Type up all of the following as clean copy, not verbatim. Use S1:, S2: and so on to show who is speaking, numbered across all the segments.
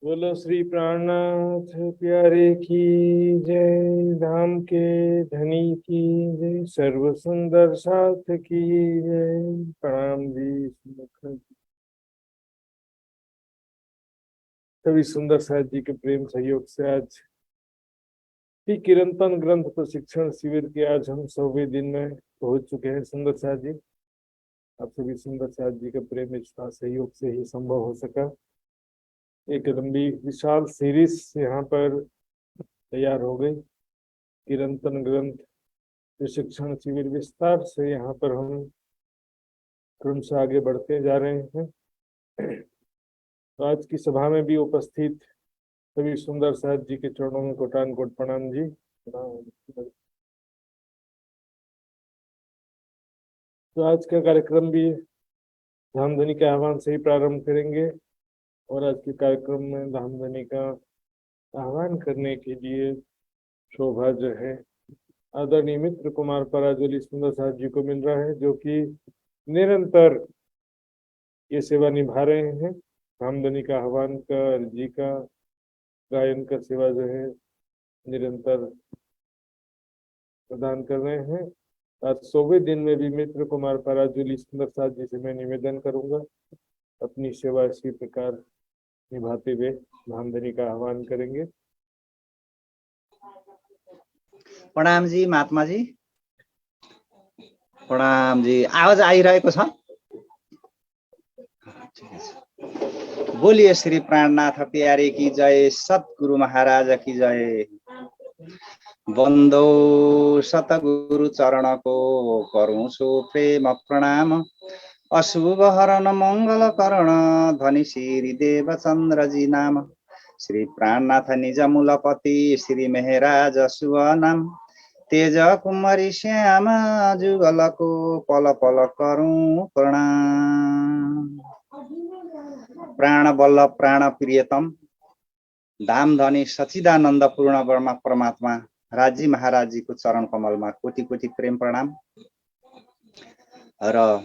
S1: बोलो श्री प्राणनाथ प्यारे की जय। धाम के धनी की जय। सर्व सुंदर साथ की जय। प्रणाम जी। सभी सुंदर साथ जी के प्रेम सहयोग से आज श्री कीर्तन ग्रंथ प्रशिक्षण शिविर के आज हम 100वें दिन में पहुंच चुके हैं। सुंदर साथ जी, आप सभी सुंदर साथ जी के प्रेम निष्ठा सहयोग से ही संभव हो सका। एक लंबी विशाल सीरीज यहाँ पर तैयार हो गई। कीर्तन ग्रंथ प्रशिक्षण शिविर विस्तार से यहाँ पर हम क्रम से आगे बढ़ते जा रहे हैं। तो आज की सभा में भी उपस्थित सभी सुंदर साथ जी के चरणों में कोटान कोट प्रणाम जी। तो आज का कार्यक्रम भी धामधनी के आह्वान से ही प्रारंभ करेंगे। और आज के कार्यक्रम में धामधनी का आह्वान करने के लिए शोभा जो है आदरणीय मित्र कुमार पराजली सुंदर साथ जी को मिल रहा है, जो कि निरंतर ये सेवा निभा रहे हैं। धामधनी का आह्वान का, अर्जी का, गायन का सेवा जो है निरंतर प्रदान कर रहे हैं। आज 100वें दिन में भी मित्र कुमार पराजुली सुंदर साथ जी से मैं निवेदन करूंगा अपनी सेवा इसी प्रकार निभाते हुए धामधनी का आह्वान करेंगे।
S2: प्रणाम जी महात्मा जी। प्रणाम जी। आवाज आइरहेको छ? बोलिए श्री प्राणनाथ प्यारे की जय। सतगुरु महाराज की जय। वन्दो सतगुरु चरण को करूं सो प्रेम प्रणाम। अशुभ हरण मंगल करण धनी श्री देवचंद्र जी नाम। श्री प्राणनाथ निज मूलपति श्री मेहराज शुभ नाम। तेज कुमारी श्याम जुगल को पल पल करूं प्रणाम। प्राण बल्लभ प्राण प्रियतम धाम धनी सचिदानंद पूर्ण वर्मा परमात्मा राजी महाराज जी को चरण कमल में कोटि कोटि प्रेम प्रणाम। र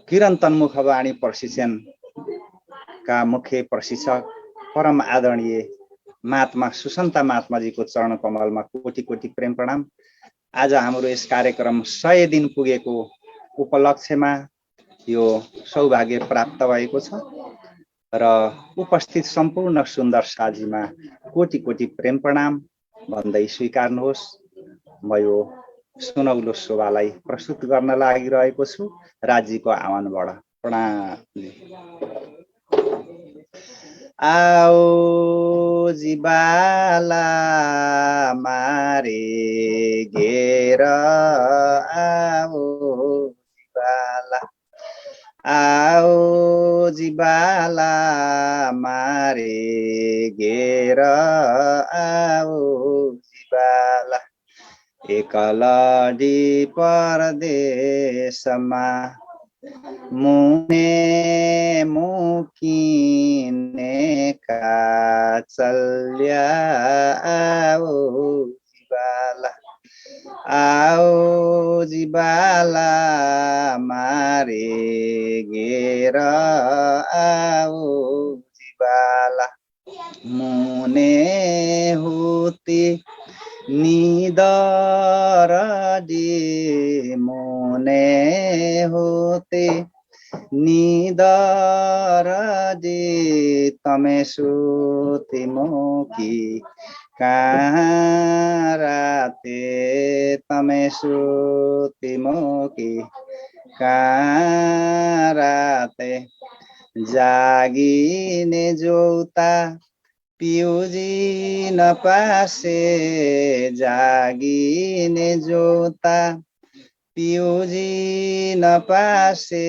S2: कीर्तन मुखवाणी प्रशिक्षण का मुख्य प्रशिक्षक परम आदरणीय महात्मा सुसन्ता महात्मा जी को चरण कमल में कोटि कोटि प्रेम प्रणाम। आज हाम्रो यस कार्यक्रम 100 दिन पुगेको उपलक्ष्यमा यो सौभाग्य प्राप्त भएको छ र उपस्थित सम्पूर्ण सुन्दर साथीमा कोटि कोटि प्रेम प्रणाम भन्दै स्वीकार्नुहोस्। म यो सुनौलो शोभालाई प्रस्तुत गर्न लागिरहेको छु राज्यको आह्वानबाट। प्रणाम। आओ जीवाला मारे घेर आओ जीवाला। आओ जीवाला मारे घेर आओ जीवाला। एकलडी परदेशमा मुने मुकिने का चल्या आओ जीवाला। आओ जीवाला मारे घेर आओ जीवाला। मुने होती निदर दी मुने होते निदर दी तमे सुती मोकी कहाँ राते तमे सुती मोकी कहाँ राते। जागिने जोता पिउजी नपासे जागिने जोता पिउजी नपासे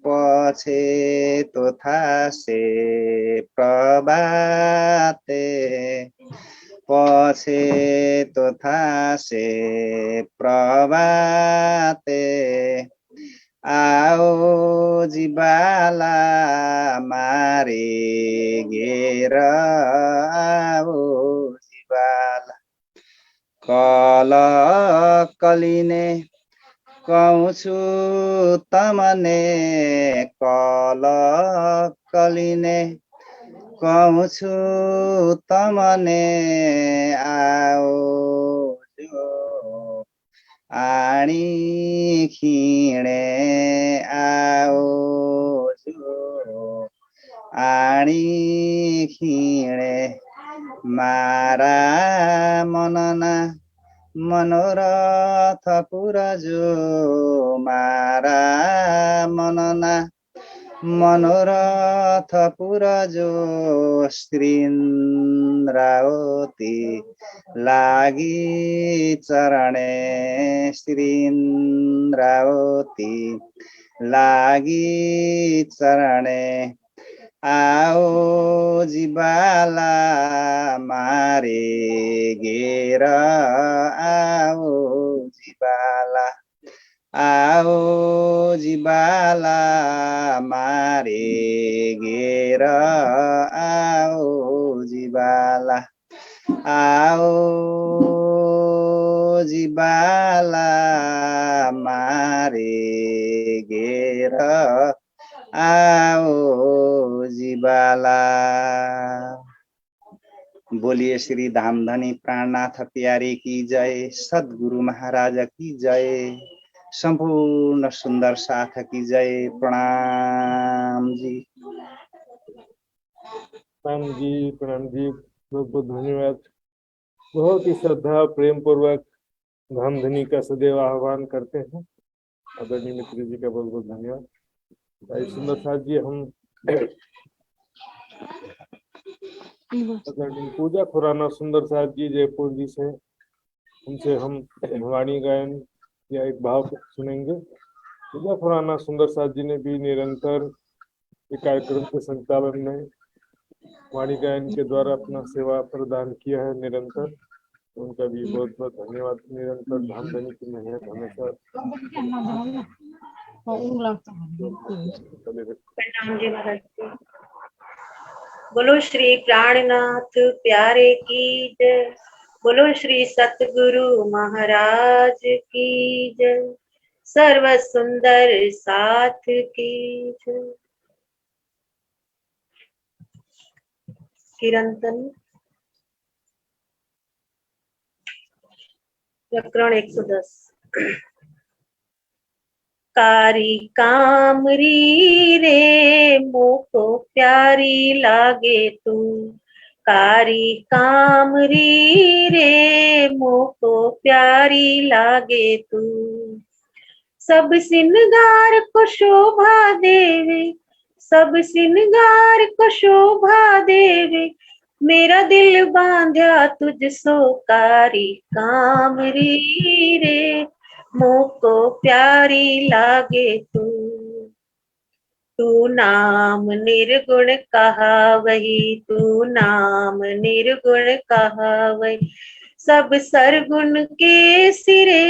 S2: पछे तो थासे प्रभाते पछे तो थासे प्रभाते। आओ जीवाला मारे घेर आओ जीवाला। कल कलिने कहूछु तमने कल कलिने कहूँ छु तमने आओ जो आणी खिणे आओ जो आणी खिणे मारा मनना मनोरथ पुरा जो मारा मनना मनोरथ पुरा जो श्रीन्द्रावती लागि चरणे श्रीन्द्रावती लागि चरणे आओ जिबाला मारे गेर आओ जिबाला आओ जिबाला मारे गेर आओ जिबाला आओ जिबाला मारे गेर आओ जिबाला। बोलिए श्री धामधनी प्राणनाथ प्यारे की जय, सद्गुरु महाराज की जय, संपूर्ण सुंदर साथ की जय। प्रणाम जी।
S1: प्रणाम जी, बहुत बहुत धन्यवाद। बहुत ही श्रद्धा प्रेम पूर्वक धामधनी का सदैव आह्वान करते हैं। आदरणीय मित्र जी का बहुत बहुत धन्यवाद। भाई सुंदर साथ जी, हम पूजा खुराना सुंदर साथ जी जयपुर जी से, उनसे हम वाणी गायन या एक भाव सुनेंगे। पूजा खुराना सुंदर साथ जी ने भी निरंतर ये कार्यक्रम के संचालन में वाणी गायन के द्वारा अपना सेवा प्रदान किया है निरंतर। उनका भी बहुत बहुत धन्यवाद। निरंतर धामधनी की मेहनत हमेशा।
S3: प्रणाम जी महाराज जी। बोलो श्री प्राणनाथ प्यारे की जय। बोलो श्री सतगुरु महाराज की जय। सर्व सुंदर साथ की जय। कीर्तन प्रकरण 110। कारी कामरी रे मोको प्यारी लागे तू, कारी कामरी रे मोको प्यारी लागे तू। सब सिंगार को शोभा देवे, सब सिंगार को शोभा देवे, मेरा दिल बांध्या तुझ सो। कारी कामरी रे मोको प्यारी लागे तू। तू नाम निर्गुण कहा वही, तू नाम निर्गुण कहा वही, सब सरगुण के सिरे।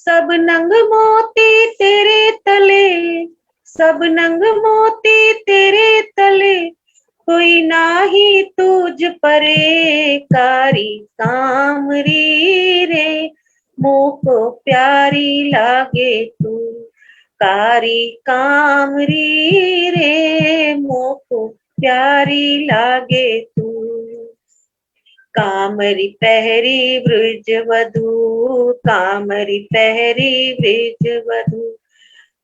S3: सब नंग मोती तेरे तले, सब नंग मोती तेरे तले, कोई नाही तुझ परे। कारी कामरी रे मोको प्यारी लागे तू, कारी कामरी रे मोको प्यारी लागे तू। कामरी पहरी ब्रज वधू, कामरी पहरी ब्रज वधू,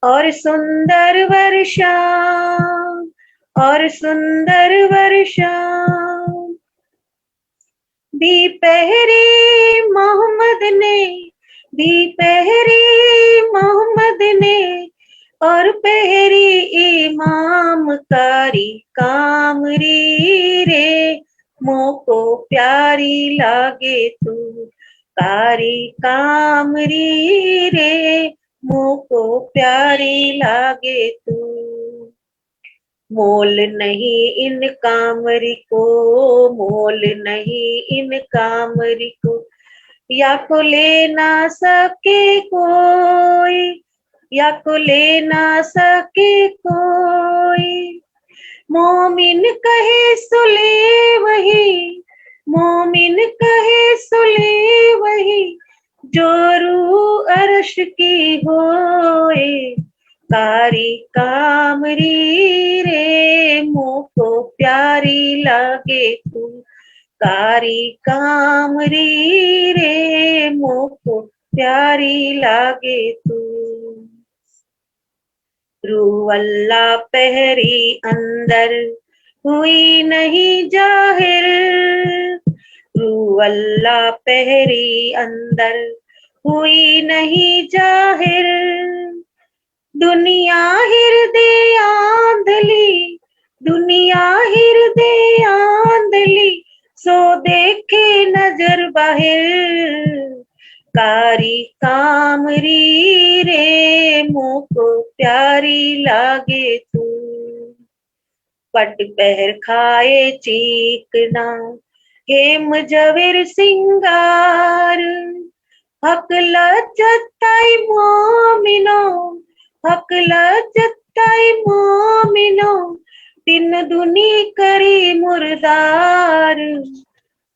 S3: और सुंदर वर्षा, और सुंदर वर्षा भी पहरी मोहम्मद ने, भी पहरी मोहम्मद ने, और पहरी इमाम। कारी कामरी रे मोको प्यारी लागे तू, कारी कामरी रे मोको प्यारी लागे तू। मोल नहीं इन कामरी को, मोल नहीं इन कामरी को, या को ले ना सके कोई, या को ले ना सके कोई। मोमिन कहे सुले वही, मोमिन कहे सुले वही, जो रूह अर्श की होए। कारी कामरी रे मोको प्यारी लागे तू, कारी कामरी रे मोको प्यारी लागे तू। रूवल्ला पहरी अंदर हुई नहीं जाहिर, रूवल्ला पहरी अंदर हुई नहीं जाहिर, दुनिया हृदय आंधली, दुनिया हृदय आंधली, सो देखे नजर बाहिर, कारी कामरी रे मोको प्यारी लागे तू। पट पहर खाए चीकना हेम जवेर सिंगार, हक लज्जताई मोमिनो, हक लज्जताई मोमिनो, तीन दुनी करी मुर्दार,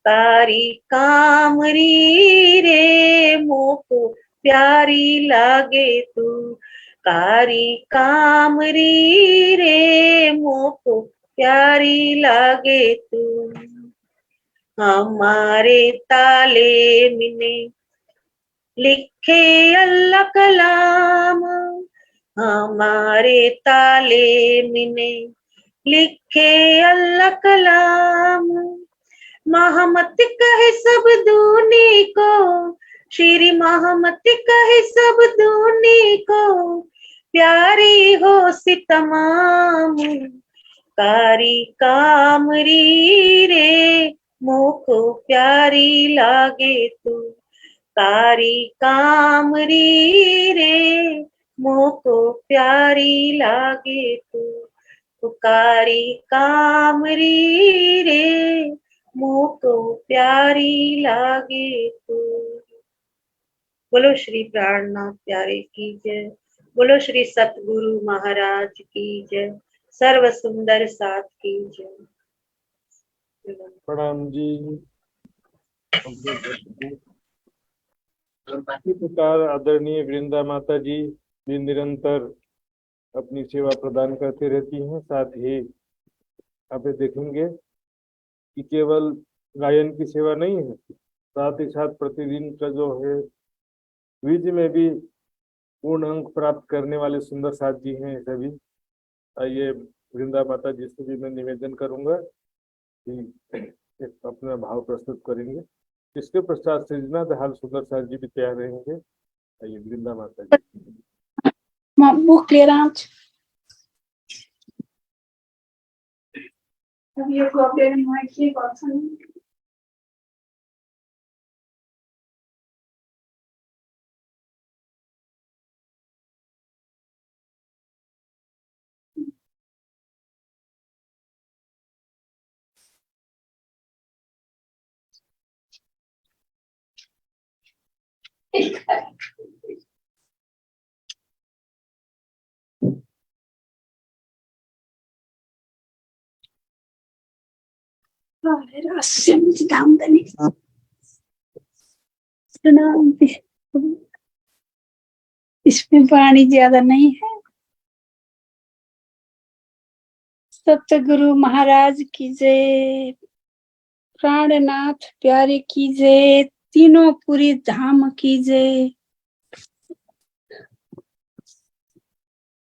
S3: कारी कामरी रे मोको प्यारी लागे तू, कारी कामरी रे मोको प्यारी लागे तू। हमारे ताले मिने लिखे अल्लाह कलाम, हमारे ताले मिने लिखे अल्लाह कलाम, महमत कहे सब दूनी को, श्री महमत कहे सब दूनी को, प्यारी हो सी तमाम, कारी कामरी रे मोको प्यारी लागे तू, कारी कामरी रे मोको प्यारी लागे तू, कारी कामरी रे मोको प्यारी लागे तू। बोलो श्री प्राणनाथ प्यारे की जय, बोलो श्री सतगुरु महाराज की जय, सर्व सुंदर साथ की जय।
S1: प्रणाम जी। इसी प्रकार आदरणीय वृंदा माता जी भी निरंतर अपनी सेवा प्रदान करते रहती हैं। साथ ही आप ये देखेंगे कि केवल गायन की सेवा नहीं है, साथ ही साथ प्रतिदिन का जो है क्विज में भी पूर्ण अंक प्राप्त करने वाले सुंदर साथ जी हैं सभी। आइए वृंदा माता जी से भी मैं निवेदन करूंगा कि एक अपना भाव प्रस्तुत करेंगे। इसके पश्चात सृजना दहाल सुंदर साथ जी भी तैयार रहेंगे। आइए वृंदा माता जी।
S4: बुक क्लियरेंस अब ये को अपडेट में की क्वेश्चन इसमें पानी ज्यादा नहीं है। सतगुरु महाराज की जय, प्राणनाथ प्यारे की जय, तीनों पूरी धाम की जय।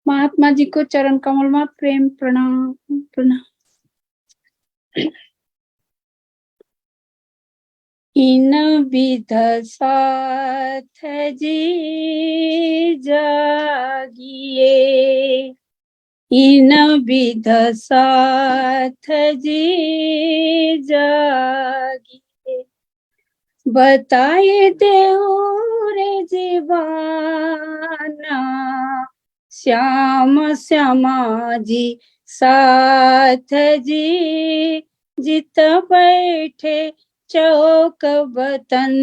S4: महात्मा जी को चरण कमल में प्रेम प्रणाम प्रणाम। इन विध साथ जी जागिए, इन विध साथ जी जागिए, बताए देऊ रे जीवाना, श्याम श्यामा जी साथ जी, जित बैठे चौक बतन,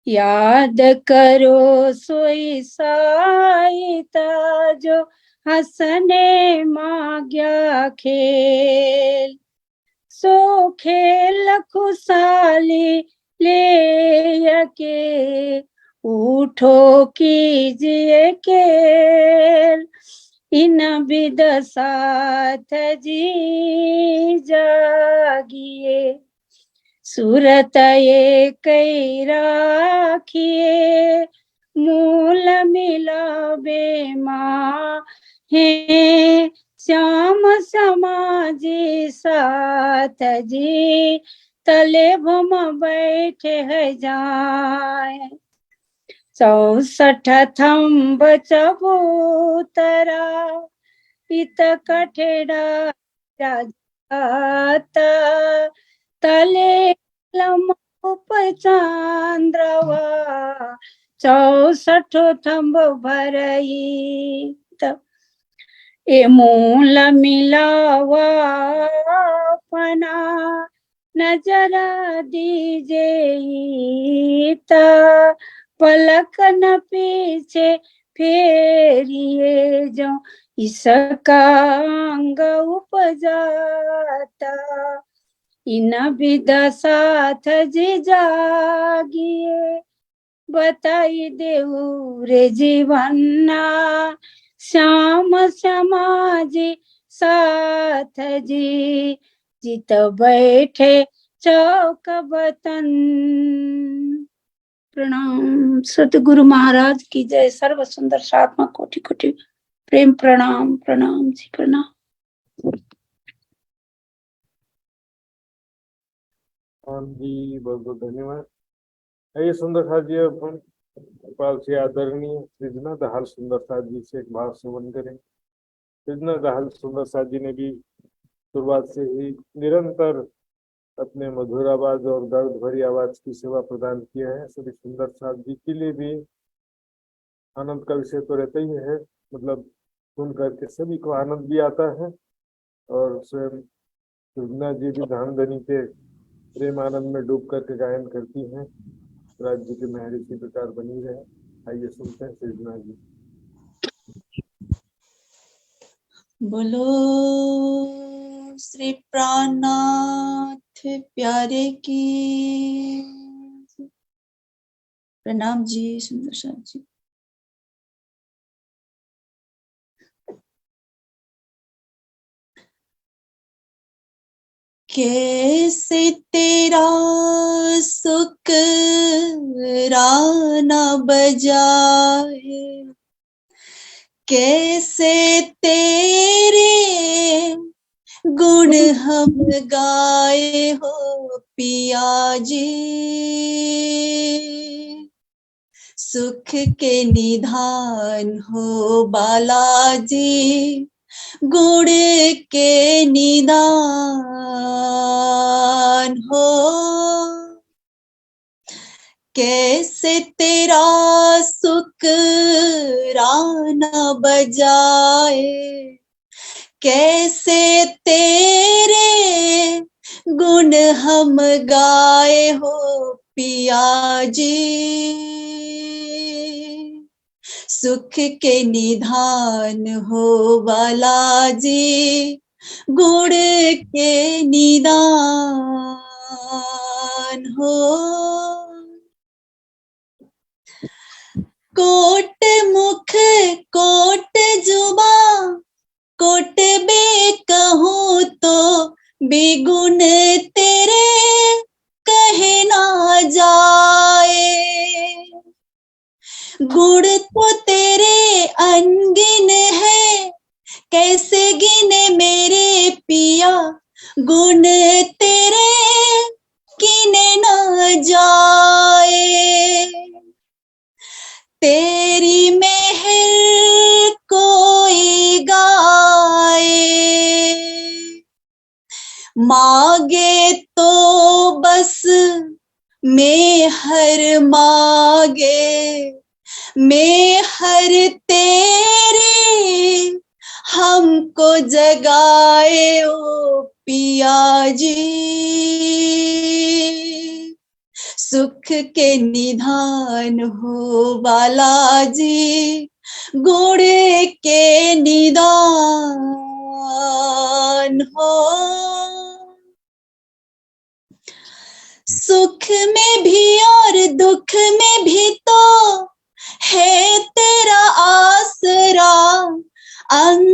S4: याद करो सोई साईता, जो हंसने मांग्या खेल, सो खेल खुशाली ले के, उठो कीजिए खेल, इन विद साथ जी जागिए, सूरत एक राखिए, मूल मिलावे माहे, श्याम समाजी साथ जी, तले भम बैठे है जाए। 64 थंब चबूतरा, इत कठेड़ा राजाता, तले लम चांद्रवा, 64 थंब भरई, ए मूल मिलावा पना, नजर दीजे पलक न पीछे फेरिए, जो इसका अंग उपजाता, इन विद साथ जी जागिए, बताई देऊ रे जीवन्ना, श्याम समाजी साथ जी, जित बैठे चौक बतन। प्रणाम। सतगुरु महाराज की जय। सर्व सुंदर सात्मा कोटि कोटि प्रेम प्रणाम। प्रणाम जी, प्रणाम।
S1: हाँ जी, बहुत बहुत धन्यवाद। आइए सुंदर साथ जी, अब हम गोपाल से आदरणीय सृजना दाहाल सुंदर साथ जी से एक भाव सेवन करें। सृजना दाहाल सुंदर साथ जी ने भी शुरुआत से ही निरंतर अपने मधुर आवाज और दर्द भरी आवाज की सेवा प्रदान किया है। सभी सुंदर साथ जी के लिए भी आनंद का विषय तो रहता ही है, मतलब सुन करके सभी को आनंद भी आता है, और स्वयं सृजना जी भी धाम धनी के प्रेम आनंद में डूब करके गायन करती हैं। राज्य की मेहर इसी प्रकार बनी रहे। आइए सुनते हैं सृजना जी।
S5: बोलो श्री प्राणनाथ प्यारे की। प्रणाम जी सुंदर साथ जी। कैसे तेरा शुकराना बजाए, कैसे तेरे गुण हम गाए हो पिया जी। सुख के निधान हो बालाजी, गुण के निदान हो। कैसे तेरा शुकराना बजाए, कैसे तेरे गुण हम गाए हो पिया जी। सुख के निधान हो बालाजी, गुण के निदान हो। कोट मुख कोट जुबा, कोट बे कहूँ तो बेगुण तेरे कहे ना जाए। गुण तो तेरे अनगिन है, कैसे गिने मेरे पिया, गुण तेरे गिने ना जाए। तेरी मेहर कोई गाए, मांगे तो बस मेहर मांगे, मेहर तेरी हमको जगाए ओ पिया जी। सुख के निधान हो बालाजी, गुण के निदान हो। सुख में भी और दुख में भी तो है तेरा आसरा, अंग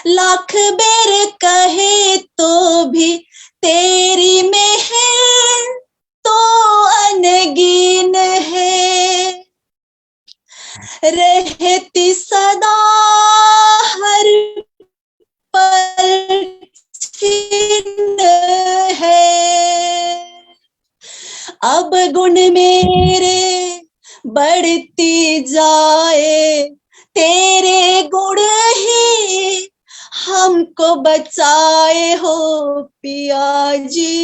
S5: लाख बेर कहे तो भी तेरी मेहर तो अनगिन है, रहती सदा हर पल छिन्न है। अब गुण मेरे बढ़ती जाए, तेरे गुण ही हमको बचाए हो पिया जी।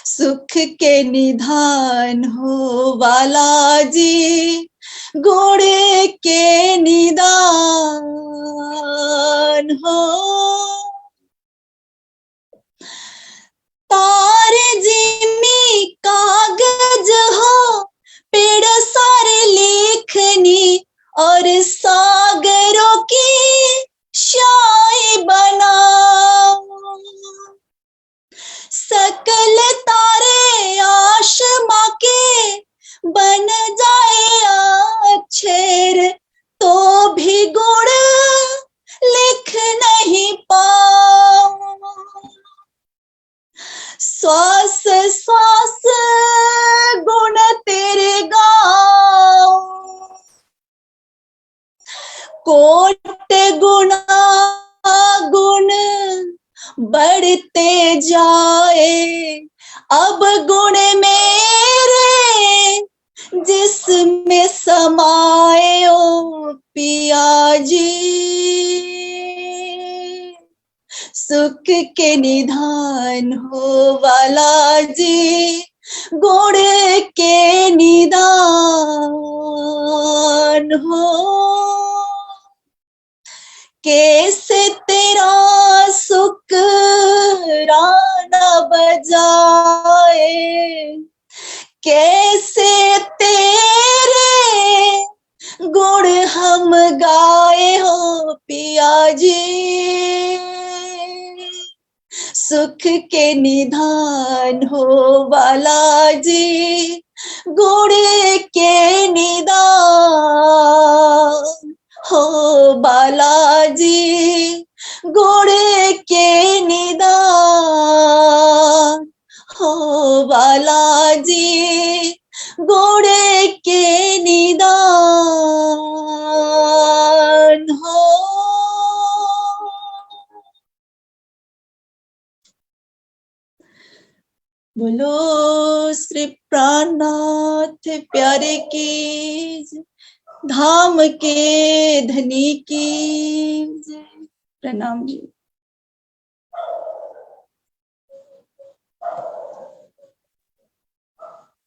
S5: सुख के निधान हो वाला जी, गुण के निदान हो। तारे जिमी कागज हो, पेड़ सारे लेखनी और सागरों की शाही बनाओ। सकल तारे आशमा के बन जाए अक्षर, तो भी गुण लिख नहीं पाओ। श्वास श्वास गुण तेरे गाओ, कोट गुना गुण बढ़ते जाए। अब गुण मेरे जिसमें समाए ओ पिया जी। सुख के निधान हो वाला जी, गुण के निदान हो। कैसे तेरा शुकराना बजाए, कैसे तेरे गुण हम गाए हो पिया जी। सुख के निधान हो वाला जी, गुण के निदान हो बालाजी, गुण के निदान हो बालाजी, गुण के निदान हो। बोलो श्री प्राणनाथ प्यारे की जय, धाम के धनी की जय। प्रणाम जी।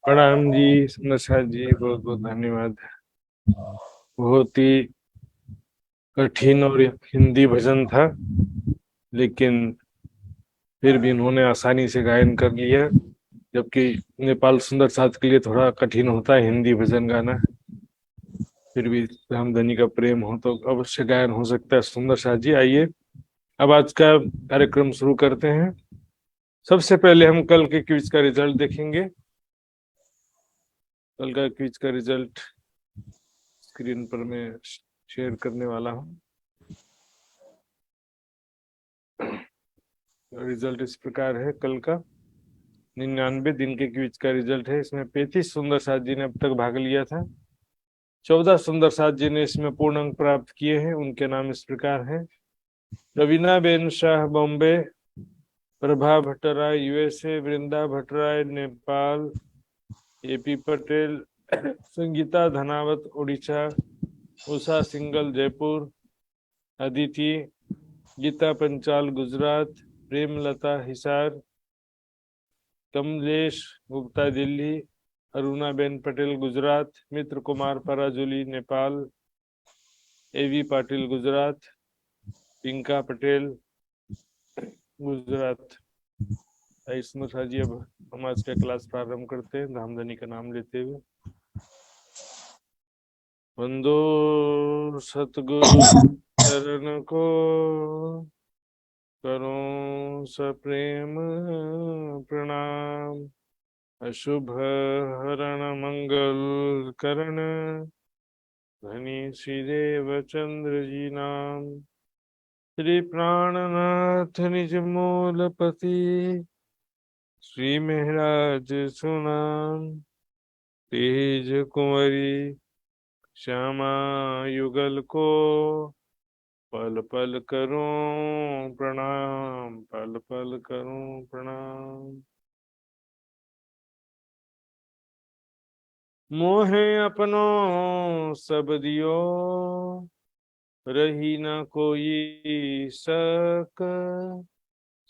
S1: प्रणाम जी सुंदर जी, बहुत बहुत धन्यवाद। बहुत ही कठिन और हिंदी भजन था, लेकिन फिर भी इन्होंने आसानी से गायन कर लिया, जबकि नेपाल सुंदर साथ के लिए थोड़ा कठिन होता है हिंदी भजन गाना। फिर भी रामधनी का प्रेम हो तो अवश्य गायन हो सकता है। सुंदर साथ जी, आइए अब आज का कार्यक्रम शुरू करते हैं। सबसे पहले हम कल के क्विज का रिजल्ट देखेंगे। कल का क्विज का रिजल्ट स्क्रीन पर मैं शेयर करने वाला हूँ। रिजल्ट इस प्रकार है कल का। 99 दिन के क्विज का रिजल्ट है। इसमें 35 सुंदर साथ जी ने अब तक भाग लिया था। 14 सुंदर साथ जी ने इसमें पूर्ण अंक प्राप्त किए हैं। उनके नाम इस प्रकार हैं: रवीना बेन शाह बॉम्बे, प्रभा भट्टराय यूएसए, वृंदा भट्टराय नेपाल, एपी पटेल, संगीता धनावत उड़ीसा, उषा सिंगल जयपुर, अदिति, गीता पंचाल गुजरात, प्रेमलता हिसार, कमलेश गुप्ता दिल्ली, अरुणाबेन पटेल गुजरात, मित्र कुमार पराजुली नेपाल, एवी पाटिल गुजरात, पिंका पटेल गुजरात। इसमें जी अब हम आज का क्लास प्रारंभ करते हैं धामधनी का नाम लेते हुए। वंदो सतगुरु चरण को, करो सप्रेम प्रणाम। अशुभ हरण मंगल करण, धनी श्री देवचंद्र जी नाम, श्री प्राणनाथ निज मूलपति, श्री महराज सुनाम, तेज कुंवरी श्यामा युगल को, पल पल करूं प्रणाम, पल पल करूं प्रणाम। मोहे अपनो सब दियो, रही न कोई सक,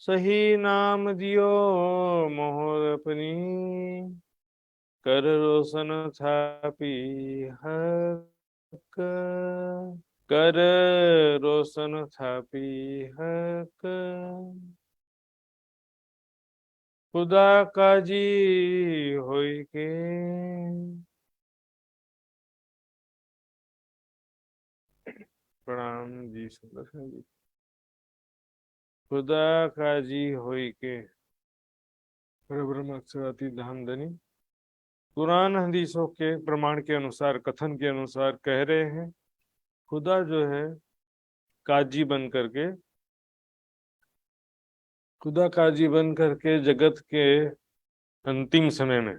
S1: सही नाम दियो मोहर अपनी, कर रोशन थापी हक, कर रोशन थापी हक। खुदा काजी होई के, प्रणाम जी सुंदर जी। खुदा काजी होई के, ब्रह्म अक्षराती धाम धनी। कुरान हदीसों के प्रमाण के अनुसार, कथन के अनुसार कह रहे हैं, खुदा जो है काजी बन करके, खुदा काजी बन करके जगत के अंतिम समय में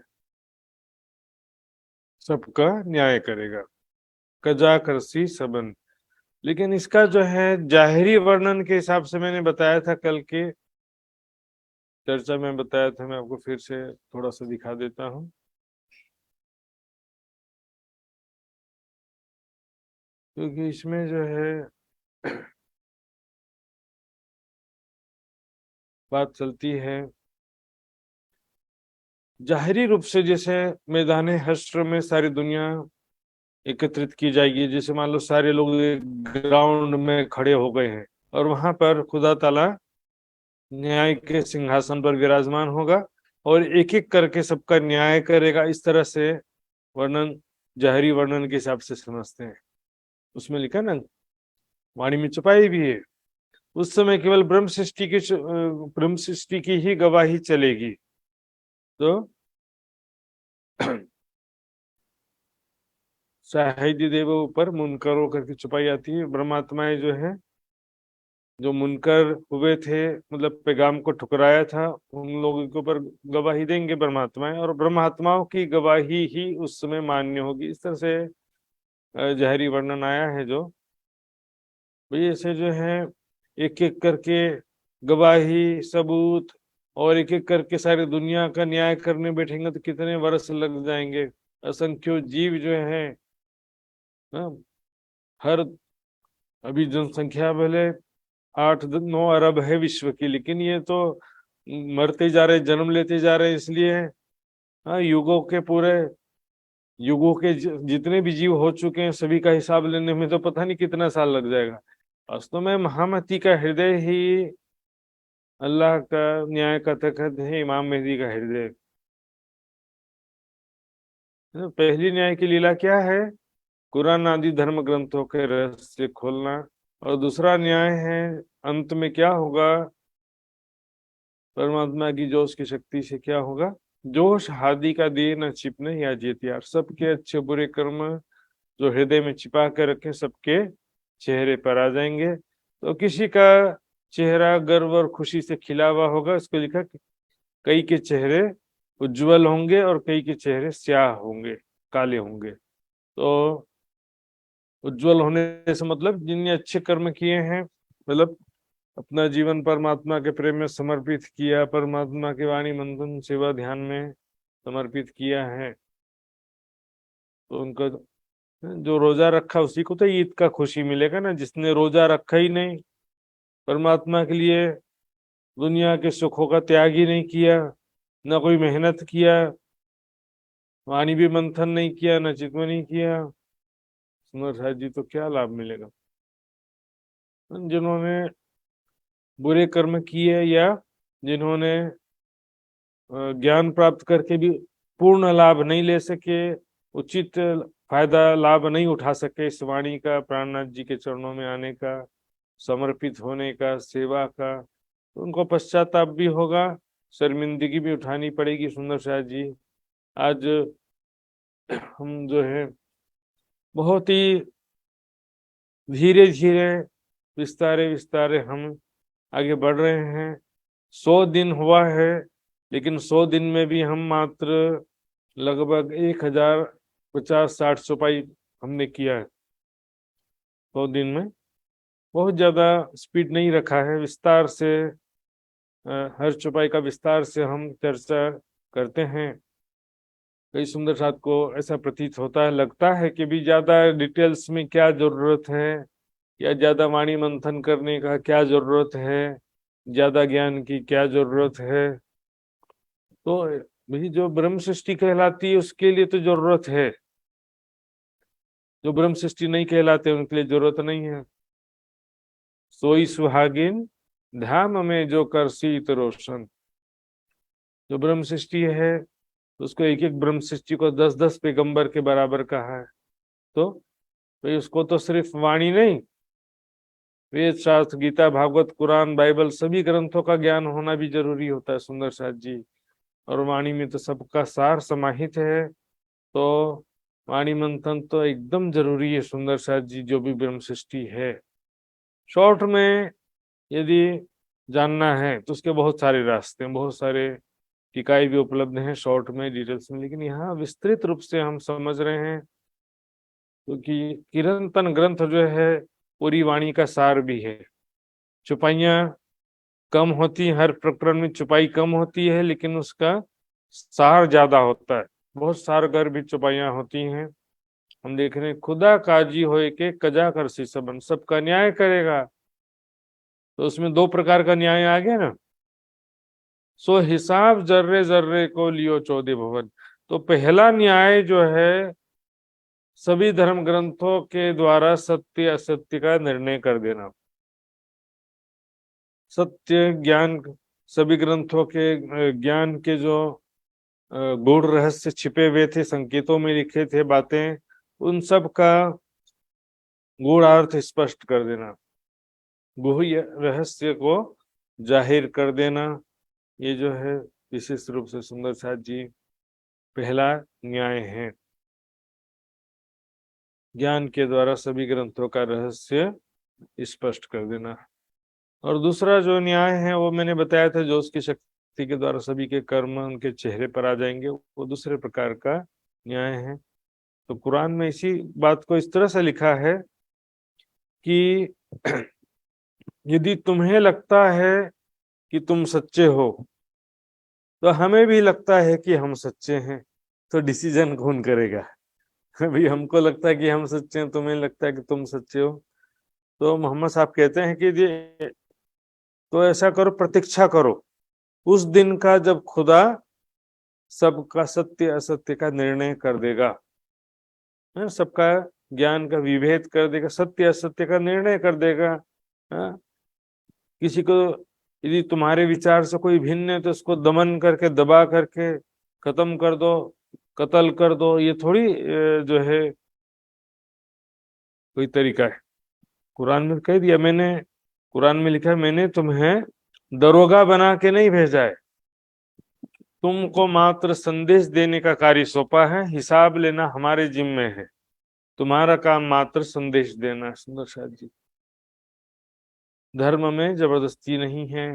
S1: सबका न्याय करेगा। कजा करसी सबन। लेकिन इसका जो है जाहिरी वर्णन के हिसाब से मैंने बताया था, कल के चर्चा में बताया था, मैं आपको फिर से थोड़ा सा दिखा देता हूँ। क्योंकि इसमें जो है बात चलती है जाहिरी रूप से, जैसे मैदान हश्र में सारी दुनिया एकत्रित की जाएगी। जैसे मान लो सारे लोग ग्राउंड में खड़े हो गए हैं और वहां पर खुदा ताला न्याय के सिंहासन पर विराजमान होगा और एक एक करके सबका न्याय करेगा। इस तरह से वर्णन जाहिरी वर्णन के हिसाब से समझते हैं। उसमें लिखा ना, वाणी में छुपाई भी है, उस समय केवल ब्रह्म सृष्टि की ही गवाही चलेगी। तो शाहिदी देव ऊपर मुनकर होकर के छुपाई आती है। ब्रह्मात्माएं जो है, जो मुनकर हुए थे, मतलब पैगाम को ठुकराया था, उन लोगों के ऊपर गवाही देंगे ब्रह्मात्माएं, और ब्रह्मात्माओं की गवाही ही उस समय मान्य होगी। इस तरह से जाहिरी वर्णन आया है। जो भाई ऐसे जो है एक एक करके गवाही, सबूत, और एक एक करके सारी दुनिया का न्याय करने बैठेंगे तो कितने वर्ष लग जाएंगे। असंख्य जीव जो है, हाँ, हर अभी जनसंख्या भले 8-9 अरब है विश्व की, लेकिन ये तो मरते जा रहे, जन्म लेते जा रहे, इसलिए हाँ, युगों के पूरे युगों के जितने भी जीव हो चुके हैं सभी का हिसाब लेने में तो पता नहीं कितना साल लग जाएगा। वास्तव में महामती का हृदय ही अल्लाह का न्याय का तखत है, इमाम मेहदी का हृदय। पहली न्याय की लीला क्या है? कुरान आदि धर्म ग्रंथों के रहस्य खोलना। और दूसरा न्याय है अंत में क्या होगा, परमात्मा की जोश की शक्ति से क्या होगा। जोश हादी का दे न छिपने या जेतियार। सबके अच्छे बुरे कर्म जो हृदय में छिपा कर रखे सबके चेहरे पर आ जाएंगे। तो किसी का चेहरा गर्व और खुशी से खिला हुआ होगा, इसको लिखा कई के चेहरे उज्जवल होंगे और कई के चेहरे स्याह होंगे, काले होंगे। तो उज्जवल होने से मतलब जिनने अच्छे कर्म किए हैं, मतलब अपना जीवन परमात्मा के प्रेम में समर्पित किया, परमात्मा की वाणी मंथन सेवा ध्यान में समर्पित किया है, तो उनका जो रोजा रखा उसी को तो ईद का खुशी मिलेगा ना। जिसने रोजा रखा ही नहीं, परमात्मा के लिए दुनिया के सुखों का त्याग ही नहीं किया, ना कोई मेहनत किया, वाणी भी मंथन नहीं किया, ना चितवनी किया, सुंदर साहब जी, तो क्या लाभ मिलेगा। जिन्होंने बुरे कर्म किए या जिन्होंने ज्ञान प्राप्त करके भी पूर्ण लाभ नहीं ले सके, उचित फायदा लाभ नहीं उठा सके इस वाणी का, प्राणनाथ जी के चरणों में आने का, समर्पित होने का, सेवा का, तो उनको पश्चाताप भी होगा, शर्मिंदगी भी उठानी पड़ेगी। सुंदर शाह जी, आज हम जो है बहुत ही धीरे धीरे विस्तारे विस्तारे हम आगे बढ़ रहे हैं। 100 दिन हुआ है, लेकिन 100 दिन में भी हम मात्र लगभग 1050-60 चौपाई हमने किया है 100 दिन में। बहुत ज्यादा स्पीड नहीं रखा है, विस्तार से हर चौपाई का विस्तार से हम चर्चा करते हैं। कई सुंदर साथ को ऐसा प्रतीत होता है, लगता है कि भी ज्यादा डिटेल्स में क्या जरूरत है, या ज्यादा वाणी मंथन करने का क्या जरूरत है, ज्यादा ज्ञान की क्या जरूरत है। तो भाई जो ब्रह्म सृष्टि कहलाती है उसके लिए तो जरूरत है, जो ब्रह्म सृष्टि नहीं कहलाते उनके लिए जरूरत नहीं है। सोई सुहागिन धाम में जो कर सीत रोशन। जो ब्रह्म सृष्टि है उसको एक एक ब्रह्म सृष्टि को 10-10 पैगंबर के बराबर कहा है। तो भाई उसको तो सिर्फ वाणी नहीं, वेद शास्त्र गीता भागवत कुरान बाइबल सभी ग्रंथों का ज्ञान होना भी जरूरी होता है सुंदर साथ जी। और वाणी में तो सबका सार समाहित है, तो वाणी मंथन तो एकदम जरूरी है सुंदर साथ जी, जो भी ब्रह्म सृष्टि है। शॉर्ट में यदि जानना है तो उसके बहुत सारे रास्ते हैं, बहुत सारे टिकाई भी उपलब्ध हैं शॉर्ट में डिटेल्स में, लेकिन यहाँ विस्तृत रूप से हम समझ रहे हैं क्योंकि किरंतन ग्रंथ जो है पूरी वाणी का सार भी है। चुपाइयाँ कम होती हैं, हर प्रकरण में चुपाई कम होती है, लेकिन उसका सार ज्यादा होता है। बहुत सारगर भी चुपाइयाँ होती हैं। हम देख रहे हैं, खुदा काजी होए के कजा कर सी सबन, सबका न्याय करेगा। तो उसमें 2 प्रकार का न्याय आ गया ना। सो हिसाब जर्रे जर्रे को लियो 14 भवन। तो पहला न्याय जो है सभी धर्म ग्रंथों के द्वारा सत्य असत्य का निर्णय कर देना। सत्य ज्ञान, सभी ग्रंथों के ज्ञान के जो गूढ़ रहस्य छिपे हुए थे, संकेतों में लिखे थे बातें, उन सब का गूढ़ अर्थ स्पष्ट कर देना, गुह्य रहस्य को जाहिर कर देना। ये जो है विशेष रूप से सुंदर साथ जी पहला न्याय है। ज्ञान के द्वारा सभी ग्रंथों का रहस्य स्पष्ट कर देना। और दूसरा जो न्याय है वो मैंने बताया था, जो उसकी शक्ति के द्वारा सभी के कर्म उनके चेहरे पर आ जाएंगे, वो दूसरे प्रकार का न्याय है। तो कुरान में इसी बात को इस तरह से लिखा है कि यदि तुम्हें लगता है कि तुम सच्चे हो, तो हमें भी लगता है कि हम सच्चे हैं, तो डिसीजन कौन करेगा? अभी हमको लगता है कि हम सच्चे हैं, तुम्हें लगता है कि तुम सच्चे हो। तो मोहम्मद साहब कहते हैं कि ये तो ऐसा करो, प्रतीक्षा करो उस दिन का जब खुदा सबका सत्य असत्य का निर्णय कर देगा, सबका ज्ञान का विभेद कर देगा, सत्य असत्य का निर्णय कर देगा। हाँ? किसी को यदि तुम्हारे विचार से कोई भिन्न है तो उसको दमन करके दबा करके खत्म कर दो, कत्ल कर दो, ये थोड़ी जो है कोई तरीका है। कुरान में कह दिया, मैंने कुरान में लिखा है, मैंने तुम्हें दरोगा बना के नहीं भेजा है, तुमको मात्र संदेश देने का कार्य सौंपा है, हिसाब लेना हमारे जिम्मे है, तुम्हारा काम मात्र संदेश देना है। सुंदर साथ जी, धर्म में जबरदस्ती नहीं है।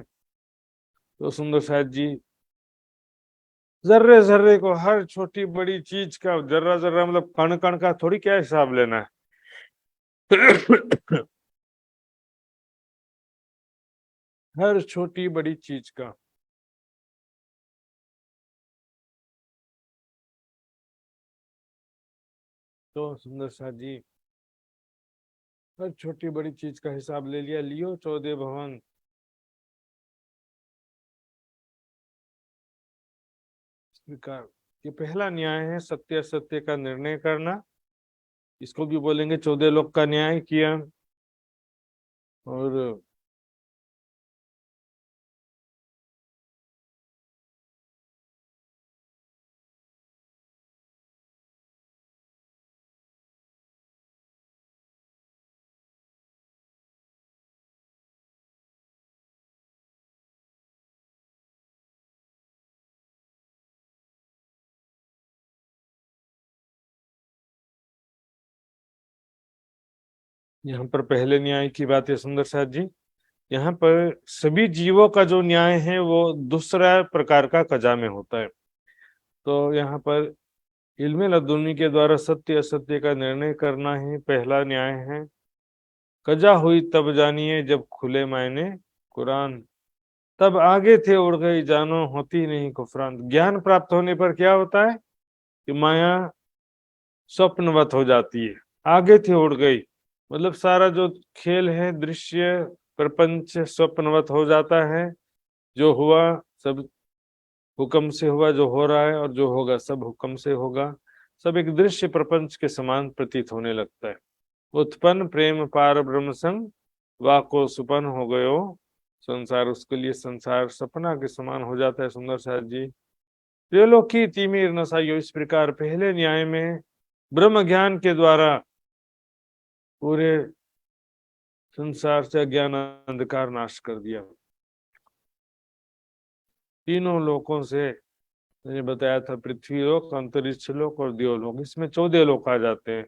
S1: तो सुंदर साथ जी जर्रे जर्रे को, हर छोटी बड़ी चीज का जर्रा जर्रा मतलब कण कण का थोड़ी क्या हिसाब लेना है। हर छोटी बड़ी चीज का। तो सुंदर साथ जी हर छोटी बड़ी चीज का हिसाब ले लिया, लियो 14 भवन। स्वीकार, ये पहला न्याय है, सत्य असत्य का निर्णय करना। इसको भी बोलेंगे 14 लोग का न्याय किया। और यहाँ पर पहले न्याय की बात है सुंदर साथ जी। यहाँ पर सभी जीवों का जो न्याय है वो दूसरा प्रकार का कजा में होता है। तो यहाँ पर इल्मे लदुनी के द्वारा सत्य असत्य का निर्णय करना ही पहला न्याय है। कजा हुई तब जानिए जब खुले मायने कुरान, तब आगे थे उड़ गई जानो होती नहीं कुफरान। ज्ञान प्राप्त होने पर क्या होता है कि माया स्वप्नवत हो जाती है, आगे थी उड़ गई, मतलब सारा जो खेल है दृश्य प्रपंच स्वप्नवत हो जाता है। जो हुआ सब हुक्म से हुआ, जो हो रहा है और जो होगा सब हुक्म से होगा। सब एक दृश्य प्रपंच के समान प्रतीत होने लगता है। उत्पन्न प्रेम पार ब्रह्म संग, वाको सुपन हो गयो संसार। उसके लिए संसार सपना के समान हो जाता है सुंदर साथ जी। त्रिलोकी तिमिर नसाइयो, इस प्रकार पहले न्याय में ब्रह्म ज्ञान के द्वारा पूरे संसार से अज्ञान अंधकार नाश कर दिया। तीनों लोकों से मैंने बताया था, पृथ्वी लोक, अंतरिक्ष लोक और देवलोक, इसमें 14 लोक आ जाते हैं।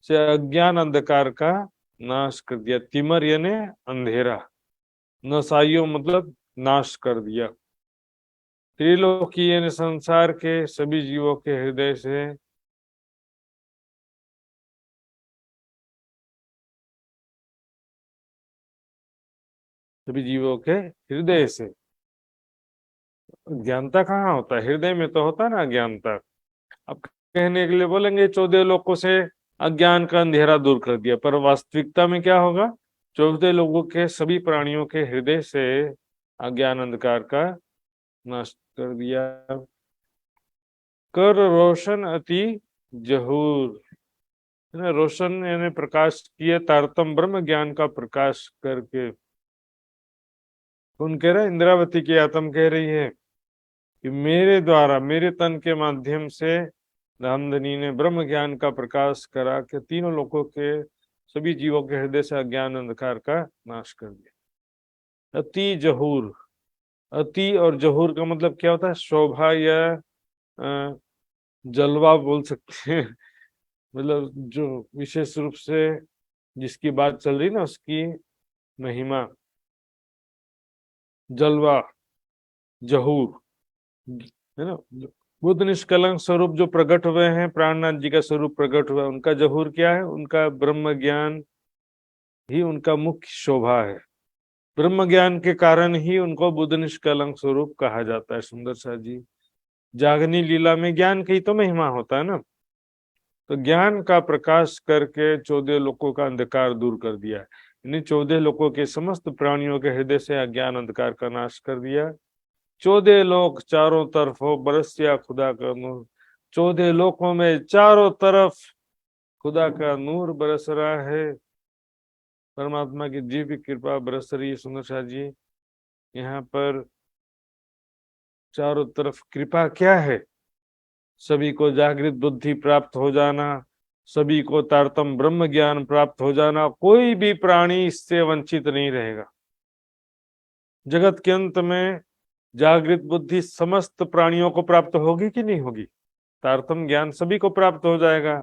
S1: से अज्ञान अंधकार का नाश कर दिया। तिमर यानी अंधेरा, नसाइयो मतलब नाश कर दिया। त्रिलोकी यानी संसार के सभी जीवों के हृदय से सभी जीवों के हृदय से। ज्ञानता कहाँ होता है? हृदय में तो होता है ना ज्ञानता। अब कहने के लिए बोलेंगे 14 लोगों से अज्ञान का अंधेरा दूर कर दिया, पर वास्तविकता में क्या होगा? 14 लोगों के सभी प्राणियों के हृदय से अज्ञान अंधकार का नाश कर दिया। कर रोशन अति जहूर, है ना, रोशन यानी प्रकाश किए तारतम ब्रह्म ज्ञान का प्रकाश करके। कौन कह रहा है? इंद्रावती की आत्म कह रही है कि मेरे द्वारा, मेरे तन के माध्यम से धामधनी ने ब्रह्म ज्ञान का प्रकाश करा के तीनों लोगों के सभी जीवों के हृदय से अज्ञान अंधकार का नाश कर दिया। अति जहूर, अति और जहूर का मतलब क्या होता है? शोभा या जलवा बोल सकते हैं। मतलब जो विशेष रूप से जिसकी बात चल रही ना, उसकी महिमा, जलवा, जहूर, है ना। बुद्ध निष्कलंक स्वरूप जो प्रकट हुए हैं, प्राणनाथ जी का स्वरूप प्रकट हुआ है, उनका जहूर क्या है? उनका ब्रह्म ज्ञान ही उनका मुख्य शोभा है। ब्रह्म ज्ञान के कारण ही उनको बुद्ध निष्कलंक स्वरूप कहा जाता है। सुंदर सा जी, जागनी लीला में ज्ञान की तो महिमा होता है ना। तो ज्ञान का प्रकाश करके 14 लोकों का अंधकार दूर कर दिया। यानी 14 लोकों के समस्त प्राणियों के हृदय से अज्ञान अंधकार का नाश कर दिया। 14 लोक चारों तरफ हो बरसिया खुदा का नूर। 14 लोकों में चारों तरफ खुदा का नूर बरस रहा है, परमात्मा की दिव्य कृपा बरस रही है। सुंदर शाह जी, यहाँ पर चारों तरफ कृपा क्या है? सभी को जागृत बुद्धि प्राप्त हो जाना, सभी को तारतम ब्रह्म ज्ञान प्राप्त हो जाना। कोई भी प्राणी इससे वंचित नहीं रहेगा। जगत के अंत में जागृत बुद्धि समस्त प्राणियों को प्राप्त होगी कि नहीं होगी? तारतम ज्ञान सभी को प्राप्त हो जाएगा।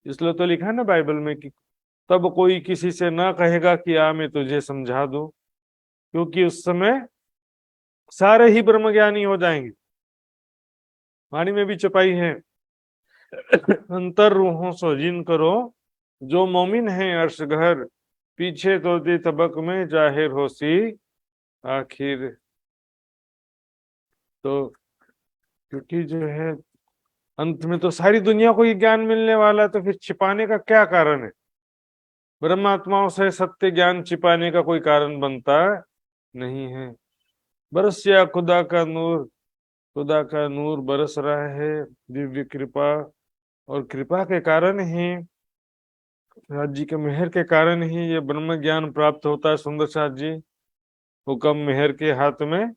S1: इसलिए तो लिखा है ना बाइबल में कि तब कोई किसी से ना कहेगा कि आ मैं तुझे समझा दूं, क्योंकि उस समय सारे ही ब्रह्म ज्ञानी हो जाएंगे। वाणी में भी छपाई है, अंतर रूहों सो जिन करो, जो मोमिन है अर्श घर, पीछे तो दे तबक में जाहिर हो सी आखिर। तो क्योंकि जो है अंत में तो सारी दुनिया को ये ज्ञान मिलने वाला है, तो फिर छिपाने का क्या कारण है? ब्रह्मात्माओं से सत्य ज्ञान छिपाने का कोई कारण बनता नहीं है। बरसिया खुदा का नूर, खुदा का नूर बरस रहा है, दिव्य कृपा। और कृपा के कारण ही, राज जी के मेहर के कारण ही ये ब्रह्म ज्ञान प्राप्त होता है। सुंदर साथ जी, हुक्म मेहर के हाथ में,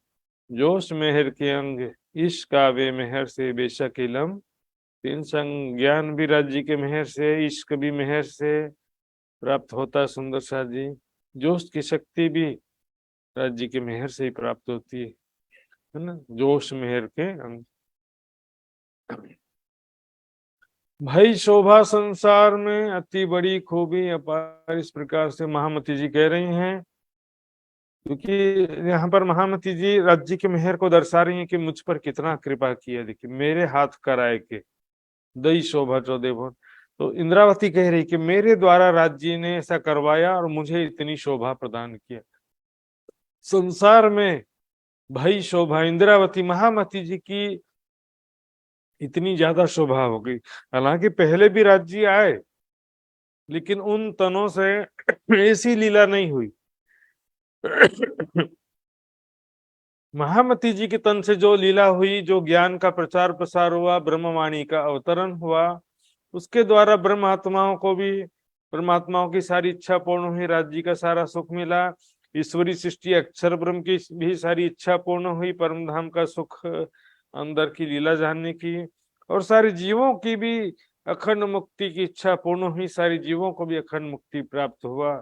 S1: जोश मेहर के अंग, इश्क आवे मेहर से बेशक इलम। तीन संग ज्ञान भी राज जी के मेहर से, इश्क भी मेहर से प्राप्त होता है। सुंदर साथ जी, जोश की शक्ति भी राज जी के मेहर से ही प्राप्त होती है ना। जोश मेहर के अंग। भाई शोभा संसार में अति बड़ी खूबी अपार, इस प्रकार से महामती जी कह रही हैं। क्योंकि यहाँ पर महामती जी राज्य की मेहर को दर्शा रही हैं कि मुझ पर कितना कृपा किया, देखिए मेरे हाथ कराए के दई शोभा चौदह भुवन। तो इंद्रावती कह रही कि मेरे द्वारा राज्य ने ऐसा करवाया और मुझे इतनी शोभा प्रदान किया। संसार में भाई शोभा इंद्रावती महामती जी की इतनी ज्यादा शोभा हो गई। हालांकि पहले भी राज्य आए, लेकिन उन तनों से ऐसी लीला नहीं हुई। महामती जी के तन से जो लीला हुई, जो ज्ञान का प्रचार प्रसार हुआ, ब्रह्मवाणी का अवतरण हुआ, उसके द्वारा परमात्माओं की सारी इच्छा पूर्ण हुई, राज्य का सारा सुख मिला, ईश्वरी सृष्टि अक्षर ब्रह्म की भी सारी इच्छा पूर्ण हुई, परम धाम का सुख, अंदर की लीला जानने की, और सारे जीवों की भी अखंड मुक्ति की इच्छा पूर्ण हुई, सारे जीवों को भी अखंड मुक्ति प्राप्त हुआ।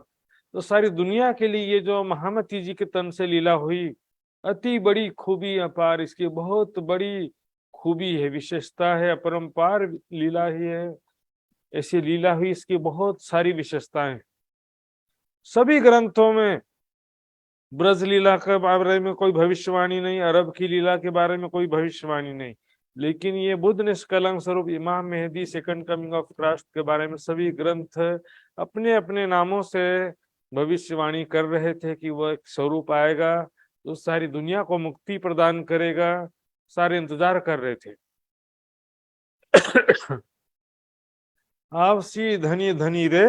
S1: तो सारी दुनिया के लिए ये जो महामती जी के तन से लीला हुई, अति बड़ी खूबी अपार, इसकी बहुत बड़ी खूबी है, विशेषता है, अपरंपार लीला ही है। ऐसी लीला हुई, इसकी बहुत सारी विशेषताएं। सभी ग्रंथों में ब्रज लीला के बारे में कोई भविष्यवाणी नहीं, अरब की लीला के बारे में कोई भविष्यवाणी नहीं, लेकिन ये बुद्ध निष्कलंक स्वरूप इमाम मेहदी सेकंड कमिंग ऑफ क्राइस्ट के बारे में सभी ग्रंथ अपने अपने नामों से भविष्यवाणी कर रहे थे कि वह एक स्वरूप आएगा तो सारी दुनिया को मुक्ति प्रदान करेगा। सारे इंतजार कर रहे थे। आपसी धनी धनी रे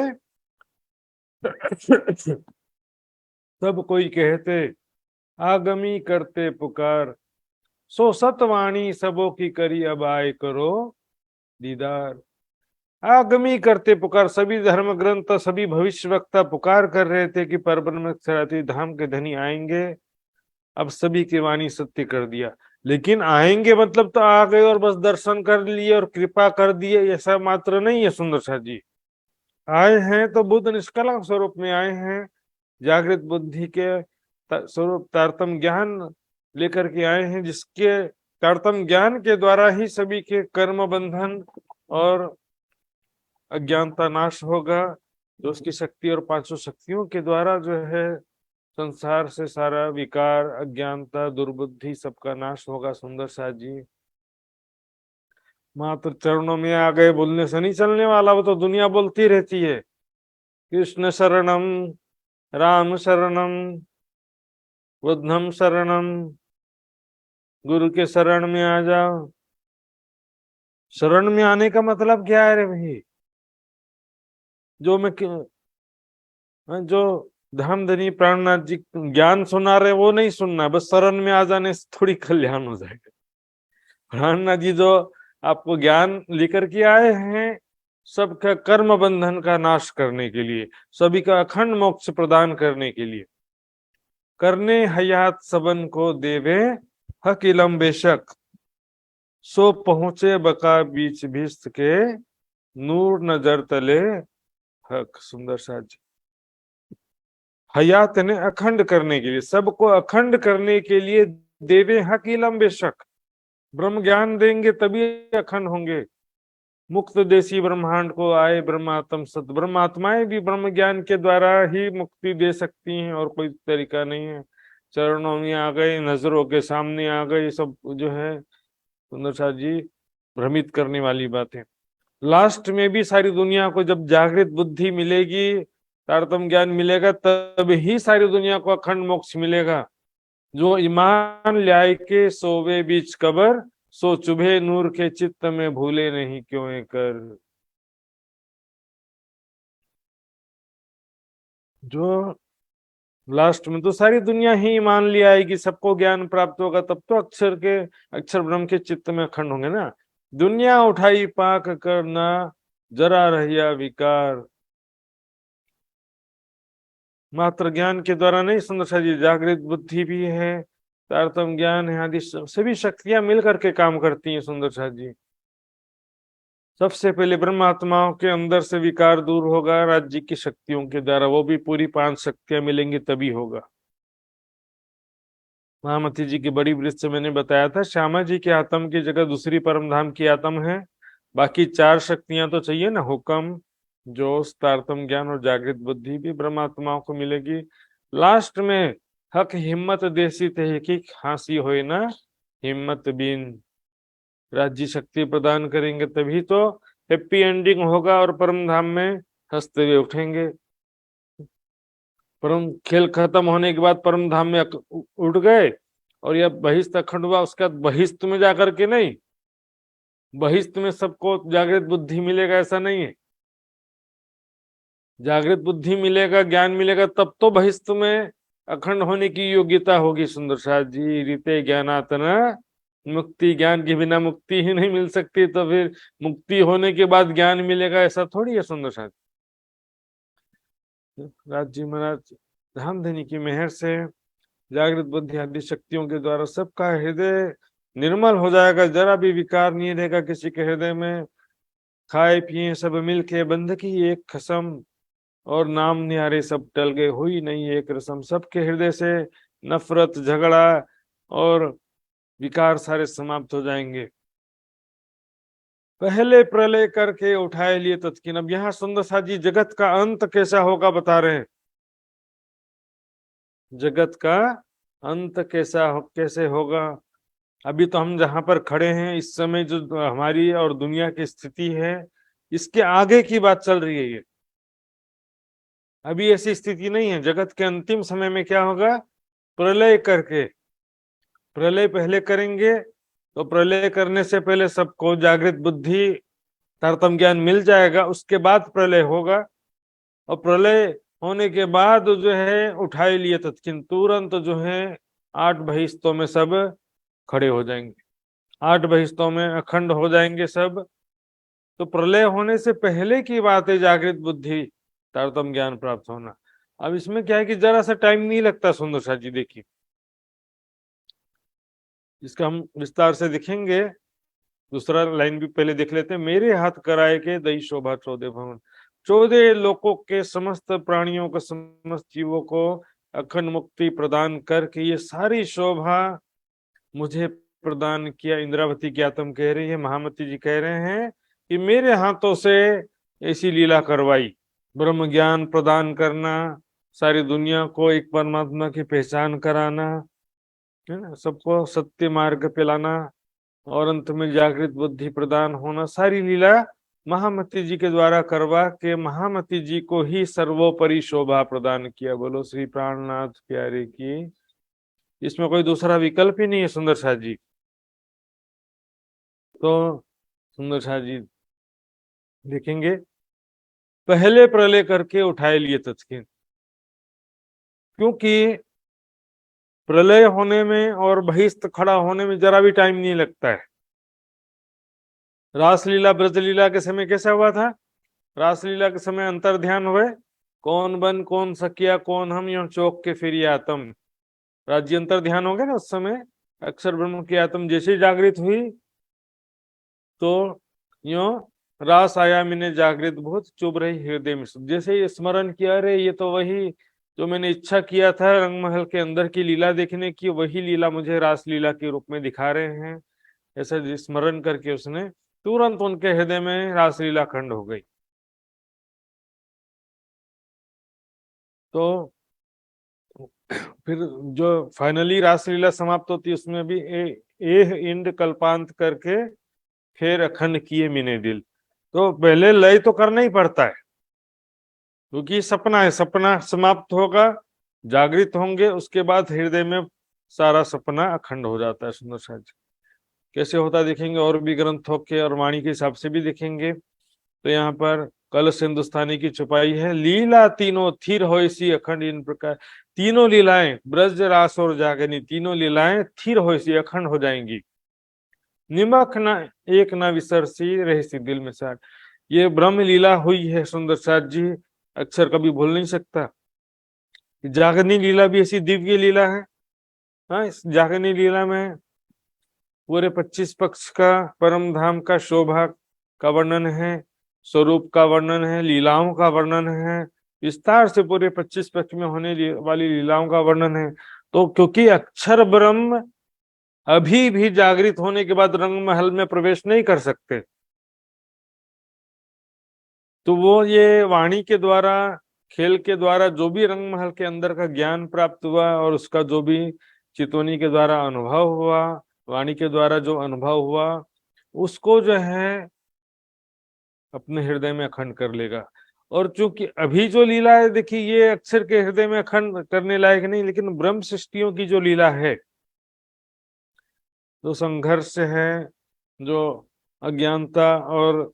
S1: सब कोई कहते, आगमी करते पुकार, सो सतवाणी सबों की करी अब आए करो दीदार। आगमी करते पुकार, सभी धर्म ग्रंथ सभी भविष्य वक्ता पुकार कर रहे थे कि परब्रह्म धाम के धनी आएंगे। अब सभी की वाणी सत्य कर दिया। लेकिन आएंगे मतलब तो आ गए और बस दर्शन कर लिए और कृपा कर दिए, ऐसा मात्र नहीं है। सुंदर सा जी आए हैं तो बुद्ध निष्कलंक स्वरूप में आए हैं, जागृत बुद्धि के स्वरूप तारतम ज्ञान लेकर के आए हैं, जिसके तारतम ज्ञान के द्वारा ही सभी के कर्म बंधन और अज्ञानता नाश होगा। जो उसकी शक्ति और पांचों शक्तियों के द्वारा जो है संसार से सारा विकार, अज्ञानता, दुर्बुद्धि सबका नाश होगा। सुंदर सा जी मात्र चरणों में आ गए बोलने से नहीं चलने वाला, वो तो दुनिया बोलती रहती है कृष्ण शरणम, राम शरणम, बुद्धम शरणम, गुरु के शरण में आ जाओ। शरण में आने का मतलब क्या है रे भाई? जो धामधनी प्राणनाथ जी ज्ञान सुना रहे वो नहीं सुनना, बस शरण में आ जाने से थोड़ी कल्याण हो जाएगा। प्राणनाथ जी जो आपको ज्ञान लेकर के आए हैं सबका कर्म बंधन का नाश करने के लिए, सभी का अखंड मोक्ष प्रदान करने के लिए, करने हयात सबन को देवे हक इलम बेशक, सो पहुंचे बका बीच भिस्त के नूर नजर तले हक। सुंदर सा जी हयात ने अखंड करने के लिए, सबको अखंड करने के लिए देवे हक इलम बेशक, ब्रह्म ज्ञान देंगे तभी अखंड होंगे। मुक्त देशी ब्रह्मांड को आए ब्रह्मात्म सत, ब्रह्मात्माएं भी ब्रह्म ज्ञान के द्वारा ही मुक्ति दे सकती हैं, और कोई तरीका नहीं है। चरणों में आ गए, नजरों के सामने आ गए, सब जो है सुंदर सा जी भ्रमित करने वाली बातें। लास्ट में भी सारी दुनिया को जब जागृत बुद्धि मिलेगी, तारतम ज्ञान मिलेगा, तब ही सारी दुनिया को अखंड मोक्ष मिलेगा। जो ईमान ल्याय के सोवे बीच कबर, सो चुभे नूर के चित्त में भूले नहीं क्यों कर। जो लास्ट में तो सारी दुनिया ही मान लिया आएगी, सबको ज्ञान प्राप्त होगा, तब तो अक्षर ब्रह्म के चित्त में अखंड होंगे ना। दुनिया उठाई पाक करना जरा रहिया विकार, मात्र ज्ञान के द्वारा नहीं। सुंदर सा जी जागृत बुद्धि भी है, तारतम ज्ञान है, आदि सभी शक्तियां मिलकर के काम करती हैं। सुंदर सा जी सबसे पहले ब्रह्मात्माओं के अंदर से विकार दूर होगा राज्य की शक्तियों के द्वारा, वो भी पूरी 5 शक्तियां मिलेंगी तभी होगा। महामती जी की बड़ी वृत्त से मैंने बताया था, श्यामा जी के आत्म की जगह दूसरी परम धाम की आत्म है, बाकी चार शक्तियां तो चाहिए ना, हुक्म, जोश, तारतम ज्ञान और जागृत बुद्धि भी ब्रह्मात्माओं को मिलेगी। लास्ट में हक हिम्मत देसी थे की खांसी होए ना हिम्मत बीन, राज्य शक्ति प्रदान करेंगे तभी तो हैप्पी एंडिंग होगा और परम धाम में हंसते हुए उठेंगे। परम खेल खत्म होने के बाद परम धाम में उठ गए और यह बहिष्ठ अखंड हुआ, उसके बाद बहिष्ठ में जाकर के नहीं, बहिष्ठ में सबको जागृत बुद्धि मिलेगा ऐसा नहीं है। जागृत बुद्धि मिलेगा, ज्ञान मिलेगा, तब तो बहिष्ठ में अखंड होने की योग्यता होगी। सुंदर साथ जी, रीते ज्ञानातना मुक्ति, ज्ञान के बिना मुक्ति ही नहीं मिल सकती, तो फिर मुक्ति होने के बाद ज्ञान मिलेगा ऐसा थोड़ी है। सुंदर साथ राज जी महाराज धाम देने की मेहर से जागृत बुद्धि आदि शक्तियों के द्वारा सबका हृदय निर्मल हो जाएगा, जरा भी विकार नहीं रहेगा किसी के हृदय में। खाए पिए सब मिलके बंधकी एक खसम, और नाम निहारे सब टल गए, हुई नहीं एक रसम। सबके हृदय से नफरत, झगड़ा और विकार सारे समाप्त हो जाएंगे। पहले प्रलय करके उठाए लिए तत्किन। अब यहाँ सुंदर सा जी जगत का अंत कैसा होगा बता रहे हैं। जगत का अंत कैसे होगा। अभी तो हम जहां पर खड़े हैं इस समय, जो हमारी और दुनिया की स्थिति है, इसके आगे की बात चल रही है। ये अभी ऐसी स्थिति नहीं है। जगत के अंतिम समय में क्या होगा, प्रलय करके, प्रलय पहले करेंगे तो प्रलय करने से पहले सबको जागृत बुद्धि तारतम्य ज्ञान मिल जाएगा, उसके बाद प्रलय होगा। और प्रलय होने के बाद जो है उठाए लिए तत्किन, तुरंत जो है 8 बहिष्ठों में सब खड़े हो जाएंगे, 8 बहिष्ठों में अखंड हो जाएंगे सब। तो प्रलय होने से पहले की बात है जागृत बुद्धि तारतम्य ज्ञान प्राप्त होना। अब इसमें क्या है कि जरा सा टाइम नहीं लगता। सुंदर सा जी देखिए, इसका हम विस्तार से देखेंगे। दूसरा लाइन भी पहले देख लेते हैं। मेरे हाथ कराए के दई शोभा 14 भवन, 14 लोकों के समस्त प्राणियों को, समस्त जीवों को अखंड मुक्ति प्रदान करके ये सारी शोभा मुझे प्रदान किया। इंद्रावती की आत्म कह रही है, महामती जी कह रहे हैं कि मेरे हाथों से ऐसी लीला करवाई, ब्रह्म ज्ञान प्रदान करना, सारी दुनिया को एक परमात्मा की पहचान कराना, है ना, सबको सत्य मार्ग पे लाना और अंत में जागृत बुद्धि प्रदान होना, सारी लीला महामती जी के द्वारा करवा के महामती जी को ही सर्वोपरि शोभा प्रदान किया। बोलो श्री प्राणनाथ प्यारे की। इसमें कोई दूसरा विकल्प ही नहीं है। सुंदर शाह जी तो सुंदर शाह जी देखेंगे, पहले प्रलय करके उठाए लिए तत्किन, क्योंकि प्रलय होने में और बहिष्ठ खड़ा होने में जरा भी टाइम नहीं लगता है। रासलीला ब्रजलीला के समय कैसा हुआ था। रासलीला के समय अंतर ध्यान हुए, कौन बन कौन सकिया, कौन हम यो चौक के फिर आत्म, राज्य अंतर ध्यान हो गया ना। उस समय अक्षर ब्रह्म की आत्म जैसे ही जागृत हुई तो यो रास आया मैंने जागृत बहुत चुभ रही हृदय में। जैसे ही स्मरण किया, अरे ये तो वही जो मैंने इच्छा किया था रंगमहल के अंदर की लीला देखने की, वही लीला मुझे रासलीला के रूप में दिखा रहे हैं। ऐसा स्मरण करके उसने तुरंत उनके हृदय में रासलीला खंड हो गई। तो फिर जो फाइनली रासलीला समाप्त होती है उसमें भी एह इंड कल्पांत करके फिर अखंड किए मीने दिल। तो पहले लय तो करना ही पड़ता है, क्योंकि सपना है, सपना समाप्त होगा, जागृत होंगे, उसके बाद हृदय में सारा सपना अखंड हो जाता है। सुंदर साज कैसे होता है देखेंगे, और भी ग्रंथों के और वाणी के हिसाब से भी देखेंगे। तो यहाँ पर कलश हिंदुस्तानी की छुपाई है, लीला तीनों थिर हो इसी अखंड इन प्रकार। तीनों लीलाएं ब्रज रास और जागनी, तीनों लीलाएं थिर हो इसी अखंड हो जाएंगी। निमक ना एक ना विसरसी रहसी दिल में सार। ये ब्रह्म लीला हुई है सुंदर साथ जी, अक्षर कभी भूल नहीं सकता। जागनी लीला भी ऐसी दिव्य लीला है। हाँ, इस जागनी लीला में पूरे 25 पक्ष का परम धाम का शोभा का वर्णन है, स्वरूप का वर्णन है, लीलाओं का वर्णन है, विस्तार से पूरे 25 पक्ष में होने वाली लीलाओं का वर्णन है। तो क्योंकि अक्षर ब्रह्म अभी भी जागृत होने के बाद रंग महल में प्रवेश नहीं कर सकते, तो वो ये वाणी के द्वारा, खेल के द्वारा जो भी रंग महल के अंदर का ज्ञान प्राप्त हुआ और उसका जो भी चितौनी के द्वारा अनुभव हुआ, वाणी के द्वारा जो अनुभव हुआ, उसको जो है अपने हृदय में अखंड कर लेगा। और चूंकि अभी जो लीला है, देखिए ये अक्षर के हृदय में अखंड करने लायक नहीं, लेकिन ब्रह्म सृष्टियों की जो लीला है, जो संघर्ष है, जो अज्ञानता और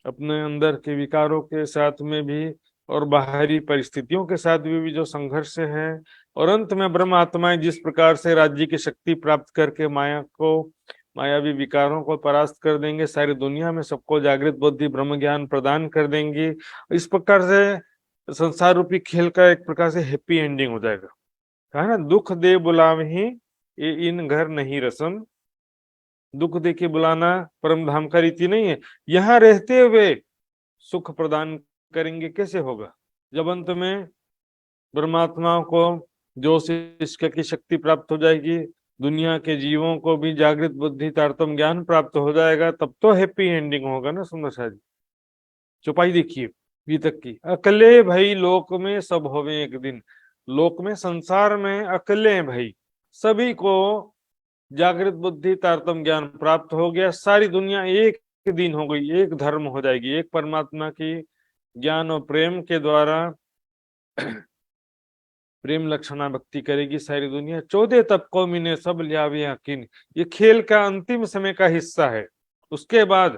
S1: अपने अंदर के विकारों के साथ में भी और बाहरी परिस्थितियों के साथ भी जो संघर्ष है, और अंत में ब्रह्म आत्माएं जिस प्रकार से राज्य की शक्ति प्राप्त करके माया को, मायावी विकारों को परास्त कर देंगे, सारी दुनिया में सबको जागृत बुद्धि ब्रह्म ज्ञान प्रदान कर देंगी। इस प्रकार से संसार रूपी खेल का एक प्रकार से हैप्पी एंडिंग हो जाएगा, है ना। दुख दे बुलावहीं ये इन घर नहीं रसम, दुख दे के बुलाना परम धाम का रीति नहीं है। यहाँ रहते हुए सुख प्रदान करेंगे, कैसे होगा? जब अंत में परमात्माओं को जो शिष्य की शक्ति प्राप्त हो जाएगी, दुनिया के जीवों को भी जागृत बुद्धि तारतम्य ज्ञान प्राप्त हो जाएगा, तब तो हैप्पी एंडिंग होगा ना। सुंदर सा जी चौपाई देखिए गीतक की, अकेले भाई लोक में सब होवे एक दिन। लोक में, संसार में अकेले भाई सभी को जागृत बुद्धि तारतम्य ज्ञान प्राप्त हो गया, सारी दुनिया एक दिन हो गई, एक धर्म हो जाएगी, एक परमात्मा की ज्ञान और प्रेम के द्वारा प्रेम लक्षणा भक्ति करेगी सारी दुनिया। 14 तबकों में सब लियावे यकीन, ये खेल का अंतिम समय का हिस्सा है। उसके बाद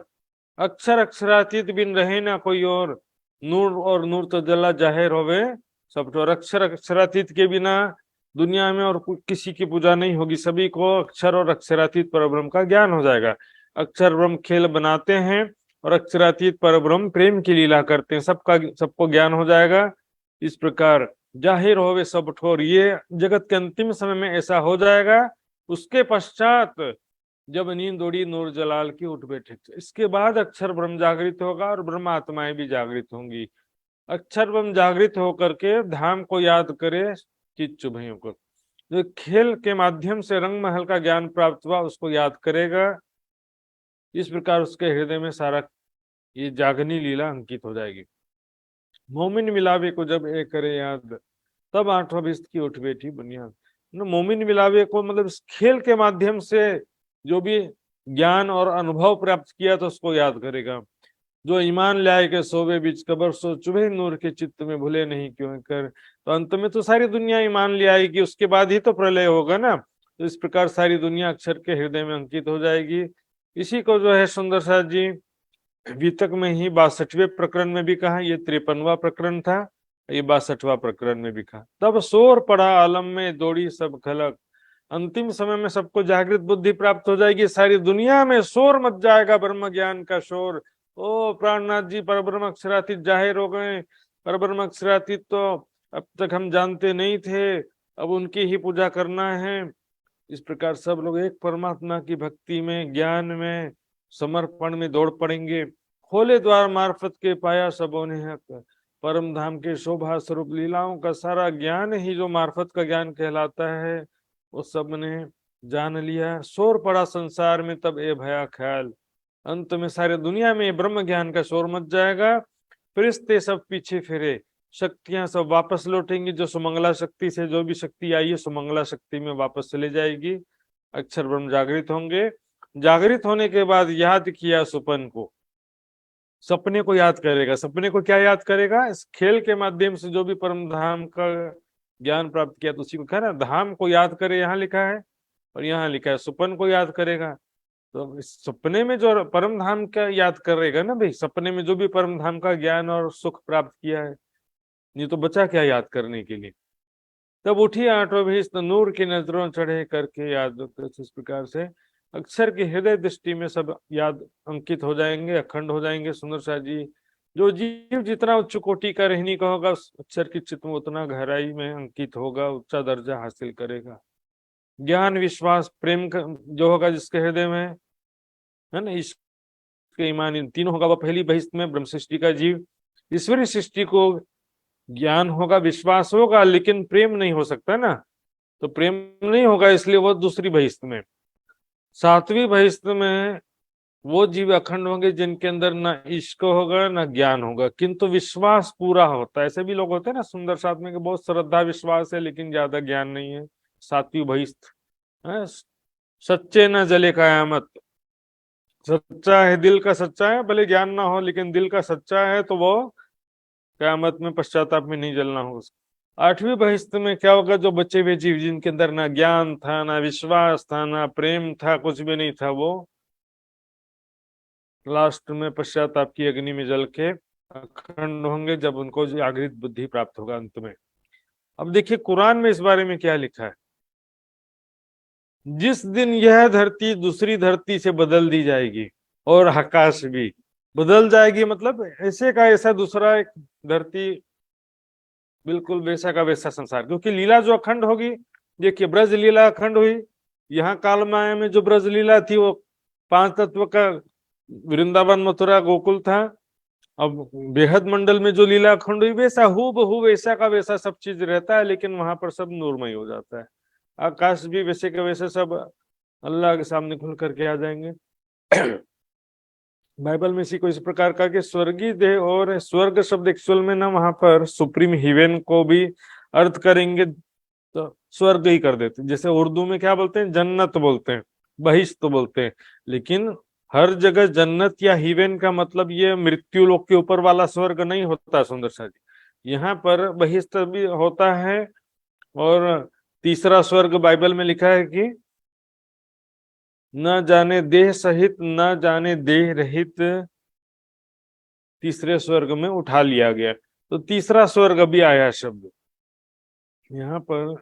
S1: अक्षर अक्षरातीत बिन रहे ना कोई और, नूर और नूर तो जला जाहिर होवे सब। तो अक्षर अक्षरातीत के बिना दुनिया में और किसी की पूजा नहीं होगी, सभी को अक्षर और अक्षरातीत परब्रह्म का ज्ञान हो जाएगा। अक्षर ब्रह्म खेल बनाते हैं और अक्षरातीत परब्रह्म प्रेम की लीला करते हैं, सबको ज्ञान हो जाएगा। इस प्रकार जाहिर होवे सब ठोर, ये जगत के अंतिम समय में ऐसा हो जाएगा। उसके पश्चात जब नींद उड़ी नूर जलाल की उठ बैठे, इसके बाद अक्षर ब्रह्म जागृत होगा और ब्रह्म आत्माएं भी जागृत होंगी। अक्षर ब्रह्म जागृत होकर के धाम को याद करे चित चुभइयों को। जो खेल के माध्यम से रंग महल का ज्ञान प्राप्त हुआ उसको याद करेगा, इस प्रकार उसके हृदय में सारा ये जागनी लीला अंकित हो जाएगी। मोमिन मिलावे को जब ए करे याद, तब आठवां भिस्त की उठ बैठी बुनियाद। मोमिन मिलावे को मतलब इस खेल के माध्यम से जो भी ज्ञान और अनुभव प्राप्त किया तो उसको याद करेगा। जो ईमान लाए के सोवे बीच कबर, सो चुभे नूर के चित्त में भूले नहीं क्यों कर। तो अंत में तो सारी दुनिया ईमान ले आएगी, उसके बाद ही तो प्रलय होगा ना। तो इस प्रकार सारी दुनिया अक्षर के हृदय में अंकित हो जाएगी। इसी को जो है सुंदर सा जी वितक में ही 62वें प्रकरण में भी कहा, ये 53वां प्रकरण था, ये 62वां प्रकरण में भी कहा। तब शोर पड़ा आलम में दौड़ी सब खलक, अंतिम समय में सबको जागृत बुद्धि प्राप्त हो जाएगी, सारी दुनिया में शोर मच जाएगा ब्रह्म ज्ञान का शोर। ओ प्राणनाथ जी परब्रह्म अक्षरातीत जाहिर हो गए। परब्रह्म अक्षरातीत तो अब तक हम जानते नहीं थे, अब उनकी ही पूजा करना है। इस प्रकार सब लोग एक परमात्मा की भक्ति में, ज्ञान में, समर्पण में दौड़ पड़ेंगे। खोले द्वार मार्फत के पाया सबों ने हक, परम धाम के शोभा स्वरूप लीलाओं का सारा ज्ञान ही जो मार्फत का ज्ञान कहलाता है वो सब ने जान लिया। शोर पड़ा संसार में तब ए भया ख्याल, अंत में सारे दुनिया में ब्रह्म ज्ञान का शोर मच जाएगा। फरिश्ते सब पीछे फिरे, शक्तियां सब वापस लौटेंगी। जो सुमंगला शक्ति से जो भी शक्ति आई है सुमंगला शक्ति में वापस चले जाएगी। अक्षर ब्रह्म जागृत होंगे। जागृत होने के बाद याद किया सुपन को, सपने को याद करेगा। सपने को क्या याद करेगा? इस खेल के माध्यम से जो भी परम धाम का ज्ञान प्राप्त किया तो उसी को कहा ना, धाम को याद करे, यहाँ लिखा है और यहाँ लिखा है सुपन को याद करेगा। तो इस सपने में जो परम धाम का याद करेगा ना भाई, सपने में जो भी परम धाम का ज्ञान और सुख प्राप्त किया है, नहीं तो बचा क्या याद करने के लिए। तब उठी आठों भी नूर की नजरों चढ़े करके याद। इस प्रकार से अक्षर की हृदय दृष्टि में सब याद अंकित हो जाएंगे, अखंड हो जाएंगे। सुंदर सा जी जो जीव जितना उच्च कोटि का रहनी का होगा, अक्षर की चित्त में उतना गहराई में अंकित होगा, उच्चा दर्जा हासिल करेगा। ज्ञान विश्वास प्रेम जो होगा जिसके हृदय में है ना, इसके ईमान, इन तीनों होगा। वह पहली बहिष्ठ में ब्रह्म सृष्टि का जीव, ईश्वरी सृष्टि को ज्ञान होगा, विश्वास होगा, लेकिन प्रेम नहीं हो सकता ना। तो प्रेम नहीं होगा, इसलिए वो दूसरी बहिष्ठ में। सातवीं बहिष्ठ में वो जीव अखंड होंगे जिनके अंदर ना इश्क होगा ना ज्ञान होगा, किंतु विश्वास पूरा होता है। ऐसे भी लोग होते हैं ना सुंदर साथ में, कि बहुत श्रद्धा विश्वास है लेकिन ज्यादा ज्ञान नहीं है, सात्विक बहिष्ठ है। सच्चे न जले कयामत, सच्चा है, दिल का सच्चा है, भले ज्ञान ना हो लेकिन दिल का सच्चा है, तो वो कयामत में पश्चाताप में नहीं जलना हो उसको। आठवीं बहिष्ठ में क्या होगा? जो बचे हुए जीव जिनके अंदर ना ज्ञान था, ना विश्वास था, ना प्रेम था, कुछ भी नहीं था, वो लास्ट में पश्चाताप की अग्नि में जल के अखंड होंगे, जब उनको जागृत बुद्धि प्राप्त होगा अंत में। अब देखिए कुरान में इस बारे में क्या लिखा है। जिस दिन यह धरती दूसरी धरती से बदल दी जाएगी और आकाश भी बदल जाएगी, मतलब ऐसे का ऐसा दूसरा एक धरती, बिल्कुल वैसा का वैसा संसार, क्योंकि लीला जो अखंड होगी। देखिए ब्रज लीला अखंड हुई, यहाँ काल माया में जो ब्रज लीला थी वो 5 तत्व का वृंदावन मथुरा गोकुल था। अब बेहद मंडल में जो लीला अखंड हुई, वैसा हूबहू वैसा का वैसा सब चीज रहता है, लेकिन वहां पर सब नूरमय हो जाता है। आकाश भी वैसे के वैसे सब अल्लाह के सामने खुल करके आ जाएंगे। बाइबल में इसी को इस प्रकार का कि स्वर्गीय देह, और स्वर्ग शब्द एक्चुअल में ना वहां पर सुप्रीम हिवेन को भी अर्थ करेंगे तो स्वर्ग ही कर देते। जैसे उर्दू में क्या बोलते हैं? जन्नत बोलते हैं, बहिश्त बोलते हैं, लेकिन हर जगह जन्नत या हिवेन का मतलब ये मृत्यु लोक के ऊपर वाला स्वर्ग नहीं होता सुंदर सा जी। यहाँ पर बहिश्त भी होता है। और तीसरा स्वर्ग बाइबल में लिखा है कि न जाने देह सहित न जाने देह रहित तीसरे स्वर्ग में उठा लिया गया। तो तीसरा स्वर्ग अभी आया शब्द। यहाँ पर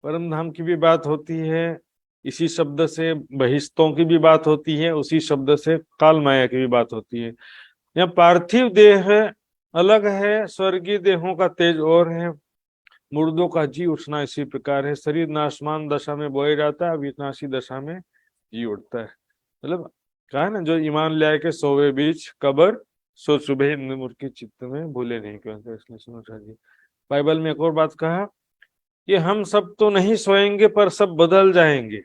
S1: परम धाम की भी बात होती है, इसी शब्द से बहिष्तों की भी बात होती है, उसी शब्द से काल माया की भी बात होती है। यहाँ पार्थिव देह अलग है, स्वर्गीय देहों का तेज और है। मुर्दों का जी उठना इसी प्रकार है। शरीर नाशमान दशा में बोया जाता है, अविनाशी दशा में जी उठता है। मतलब कहा है ना, जो ईमान ले आए के सोवे बीच कबर, सो सुबह मुर्ख के चित्त में भूले नहीं क्यों। इसलिए सुनो जी, बाइबल में एक और बात कहा कि हम सब तो नहीं सोएंगे पर सब बदल जाएंगे।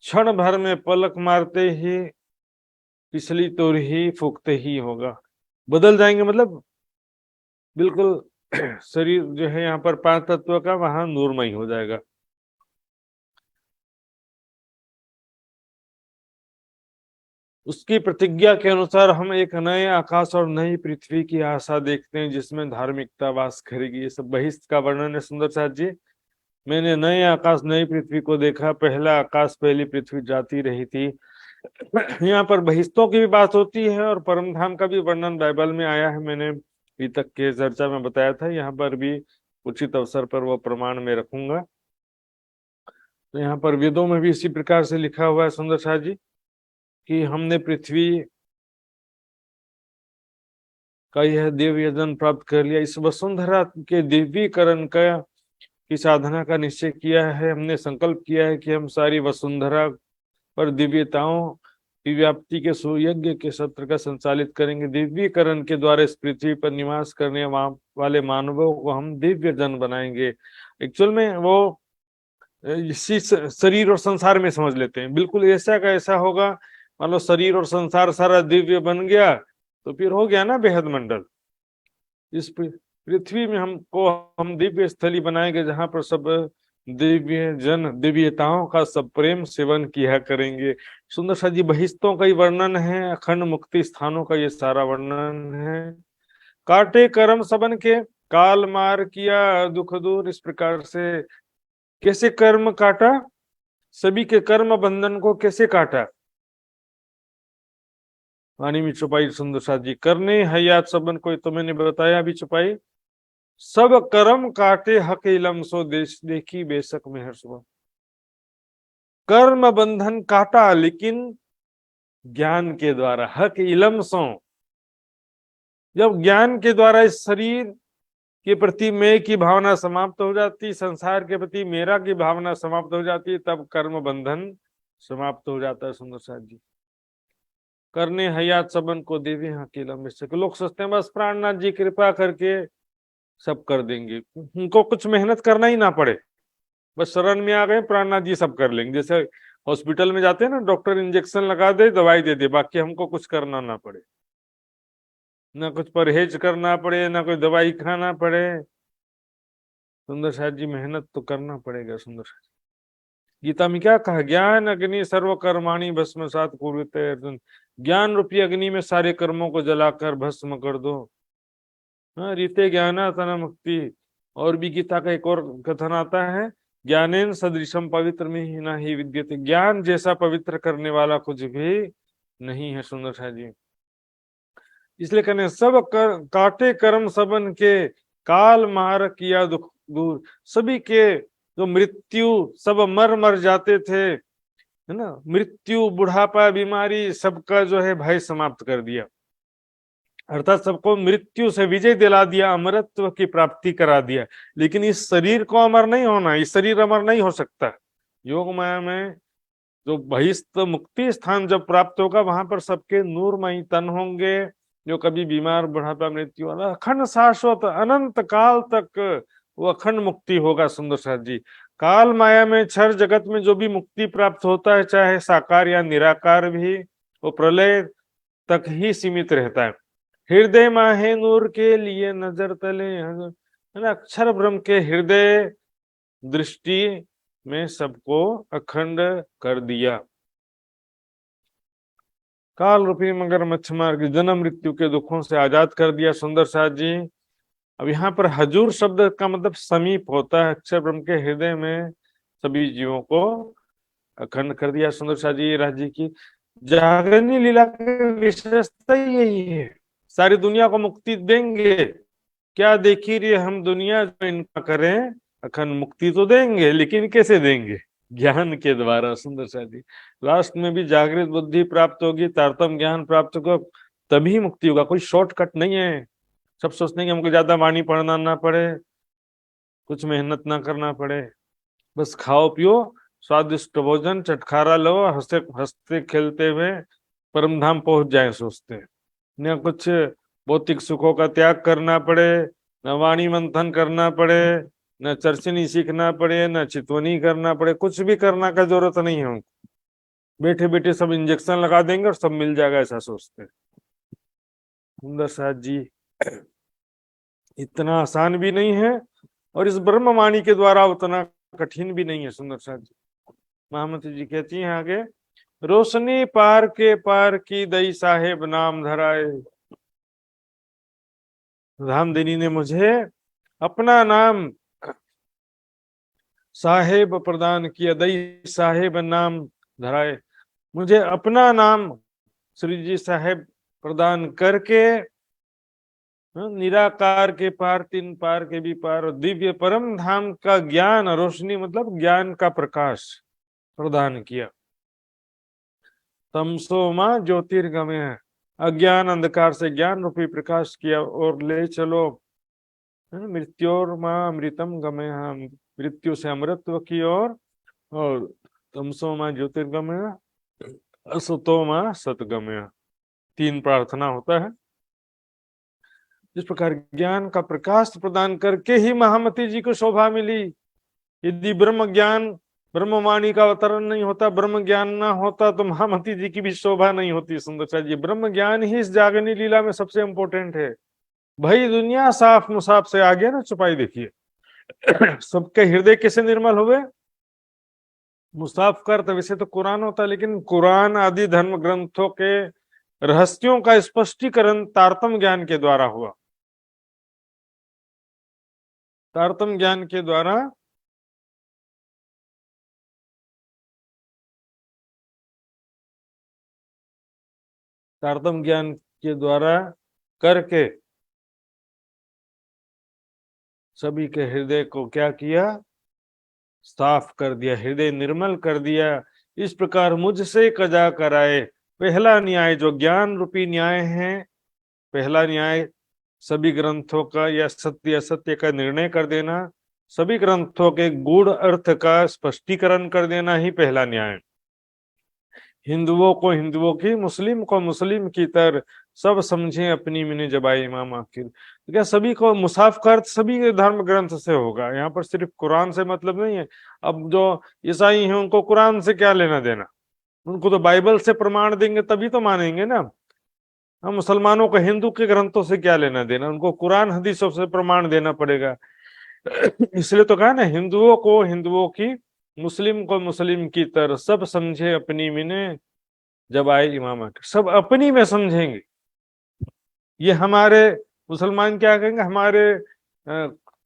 S1: क्षण भर में पलक मारते ही पिछली तोर ही फूकते ही होगा। बदल जाएंगे मतलब बिल्कुल शरीर जो है यहाँ पर 5 तत्व का, वहां नूरमय हो जाएगा। उसकी प्रतिज्ञा के अनुसार हम एक नए आकाश और नई पृथ्वी की आशा देखते हैं, जिसमें धार्मिकता वास करेगी। ये सब बहिष्ठ का वर्णन है सुंदर साथ जी। मैंने नए आकाश नई पृथ्वी को देखा, पहला आकाश पहली पृथ्वी जाती रही थी। यहाँ पर बहिष्ठों की भी बात होती है और परम धाम का भी वर्णन बाइबल में आया है। मैंने अभी तक के चर्चा में बताया था, यहाँ पर भी उचित अवसर पर वो प्रमाण में रखूंगा। तो यहाँ पर वेदों में भी इसी प्रकार से लिखा हुआ है सुंदर साथ जी कि हमने पृथ्वी का यह दिव्य यजन प्राप्त कर लिया। इस वसुंधरा के दिव्यीकरण का की साधना का निश्चय किया है। हमने संकल्प किया है कि हम सारी वसुंधरा पर दिव्यताओं की व्याप्ति के सुयज्ञ के सत्र का संचालित करेंगे। दिव्यीकरण के द्वारा इस पृथ्वी पर निवास करने वाले मानवों को हम दिव्य जन बनाएंगे। एक्चुअल में वो इसी शरीर और संसार में समझ लेते हैं, बिल्कुल ऐसा का ऐसा होगा। मान लो शरीर और संसार सारा दिव्य बन गया तो फिर हो गया ना बेहद मंडल। इस पृथ्वी में हम दिव्य स्थली बनाएंगे, जहां पर सब दिव्य जन दिव्यताओं का सब प्रेम सेवन किया करेंगे। सुंदर सा जी बहिष्तों का ही वर्णन है, अखंड मुक्ति स्थानों का ये सारा वर्णन है। काटे कर्म सबन के, काल मार किया दुख दूर। इस प्रकार से कैसे कर्म काटा, सभी के कर्म बंधन को कैसे काटा। वाणी में छुपाई सुंदर साथ जी, करने हयात सबन को, तो मैंने बताया अभी छुपाई। सब कर्म काटे हक इलम सो, देश देखी बेशक में हर सुबह। कर्म बंधन काटा लेकिन ज्ञान के द्वारा, हक इलम सो। जब ज्ञान के द्वारा इस शरीर के प्रति मैं की भावना समाप्त हो जाती, संसार के प्रति मेरा की भावना समाप्त हो जाती, तब कर्म बंधन समाप्त हो जाता है सुंदर साथ जी। करने हयात सबन को देवी हकीलम बेशक। लोग सोचते हैं बस प्राणनाथ जी कृपा करके सब कर देंगे, उनको कुछ मेहनत करना ही ना पड़े, बस शरण में आ गए प्राणनाथ जी सब कर लेंगे। जैसे हॉस्पिटल में जाते हैं ना, डॉक्टर इंजेक्शन लगा दे, दवाई दे दे, बाकी हमको कुछ करना ना पड़े, ना कुछ परहेज करना पड़े, ना कोई दवाई खाना पड़े। सुंदर साथ जी मेहनत तो करना पड़ेगा। सुंदर साथ गीता में क्या कहा, ज्ञान अग्नि सर्व कर्माणि भस्मसात् कुरुते अर्जुन। ज्ञान रूपी अग्नि में सारे कर्मों को जलाकर भस्म कर दो। हाँ, रीते ज्ञाना तना मुक्ति। और भी गीता का एक और कथन आता है, ज्ञानेन सदृशम पवित्र में ही ना ही विद्यते। ज्ञान जैसा पवित्र करने वाला कुछ भी नहीं है। सुंदर साथ जी इसलिए कहने सब काटे कर्म सबन के, काल मार किया दुख दूर। सभी के जो मृत्यु, सब मर मर जाते थे, है ना, मृत्यु बुढ़ापा बीमारी सबका जो है भय समाप्त कर दिया, अर्थात सबको मृत्यु से विजय दिला दिया, अमरत्व की प्राप्ति करा दिया। लेकिन इस शरीर को अमर नहीं होना, इस शरीर अमर नहीं हो सकता। योग माया में जो बहिस्थ मुक्ति स्थान जब प्राप्त होगा, वहां पर सबके नूरमयी तन होंगे, जो कभी बीमार बुढ़ापा मृत्यु वाला अखंड शाश्वत अनंत काल तक वो अखंड मुक्ति होगा। सुंदर साथ जी काल माया में क्षर जगत में जो भी मुक्ति प्राप्त होता है, चाहे साकार या निराकार भी, वो प्रलय तक ही सीमित रहता है। हृदय माहे नूर के लिए नजर तले, है ना, अक्षर ब्रह्म के हृदय दृष्टि में सबको अखंड कर दिया। काल रूपी मगरमच्छ मार के जन्म मृत्यु के दुखों से आजाद कर दिया। सुंदर साथ जी अब यहाँ पर हजूर शब्द का मतलब समीप होता है, अक्षर ब्रह्म के हृदय में सभी जीवों को अखंड कर दिया। सुंदर साथ जी राज जी की जागरणी लीला की विशेषता यही है, सारी दुनिया को मुक्ति देंगे। क्या देखी रे हम दुनिया जो इनका करें, अखंड मुक्ति तो देंगे, लेकिन कैसे देंगे? ज्ञान के द्वारा। सुंदर साथ जी लास्ट में भी जागृत बुद्धि प्राप्त होगी, तारतम ज्ञान प्राप्त होगा, तभी मुक्ति होगा। कोई शॉर्टकट नहीं है। सब सोचते हैं कि हमको ज्यादा वाणी पढ़ना ना पड़े, कुछ मेहनत ना करना पड़े, बस खाओ पियो स्वादिष्ट भोजन चटखारा लो, हंसते हंसते खेलते हुए परम धाम पहुंच जाए सोचते हैं। न कुछ भौतिक सुखों का त्याग करना पड़े, न वाणी मंथन करना पड़े, न चर्चनी सीखना पड़े, न चितवनी करना पड़े, कुछ भी करना का जरूरत नहीं है उनको। बैठे बैठे सब इंजेक्शन लगा देंगे और सब मिल जाएगा, ऐसा सोचते हैं। सुंदर साथ जी इतना आसान भी नहीं है, और इस ब्रह्मवाणी के द्वारा उतना कठिन भी नहीं है। सुंदर साथ जी महामती जी कहती हैं आगे, रोशनी पार के पार की दई साहेब नाम धराए। धामदेनी ने मुझे अपना नाम साहेब प्रदान किया, दई साहेब नाम धराए। मुझे अपना नाम श्री जी साहेब प्रदान करके निराकार के पार, तीन पार के भी पार, दिव्य परम धाम का ज्ञान, रोशनी मतलब ज्ञान का प्रकाश प्रदान किया। तमसोमा ज्योतिर्गमय, अज्ञान अंधकार से ज्ञान रूपी प्रकाश किया और ले चलो। मृत्योर्मा अमृतम गमय, मृत्यु से अमृतत्व की और तमसोमा ज्योतिर्गमय, असतोमा सतगमय, तीन प्रार्थना होता है। इस प्रकार ज्ञान का प्रकाश प्रदान करके ही महामती जी को शोभा मिली। यदि ब्रह्म ज्ञान, ब्रह्मवाणी का अवतरण नहीं होता, ब्रह्म ज्ञान ना होता, तो महामती जी की भी शोभा नहीं होती। सुंदर जी ब्रह्म ज्ञान ही इस जागरणी लीला में सबसे इंपॉर्टेंट है। भाई दुनिया साफ मुसाफ से आ गया ना, छुपाई देखिए सबके हृदय कैसे निर्मल हुए। मुसाफ कर तो वैसे तो कुरान होता, लेकिन कुरान आदि धर्म ग्रंथों के रहस्यों का स्पष्टीकरण तारतम ज्ञान के द्वारा हुआ। तारतम ज्ञान के द्वारा तारतम ज्ञान के द्वारा करके सभी के हृदय को क्या किया, साफ कर दिया, हृदय निर्मल कर दिया। इस प्रकार मुझसे कजा कराए। पहला न्याय जो ज्ञान रूपी न्याय है, पहला न्याय सभी ग्रंथों का या सत्य असत्य का निर्णय कर देना, सभी ग्रंथों के गूढ़ अर्थ का स्पष्टीकरण कर देना ही पहला न्याय। हिंदुओं को हिंदुओं की, मुस्लिम को मुस्लिम की तरह, सब समझे अपनी मिने जब आए इमाम आखिर। तो क्या सभी को मुसाफ का अर्थ सभी धर्म ग्रंथ से होगा, यहाँ पर सिर्फ कुरान से मतलब नहीं है। अब जो ईसाई हैं उनको कुरान से क्या लेना देना, उनको तो बाइबल से प्रमाण देंगे तभी तो मानेंगे ना। हम मुसलमानों को हिंदू के ग्रंथों से क्या लेना देना, उनको कुरान हदीसों से प्रमाण देना पड़ेगा। इसलिए तो कहा ना, हिंदुओं को हिंदुओं की, मुस्लिम को मुस्लिम की तरह, सब समझे अपनी मिने जब आए इमाम आखिर। सब अपनी में समझेंगे। ये हमारे मुसलमान क्या कहेंगे, हमारे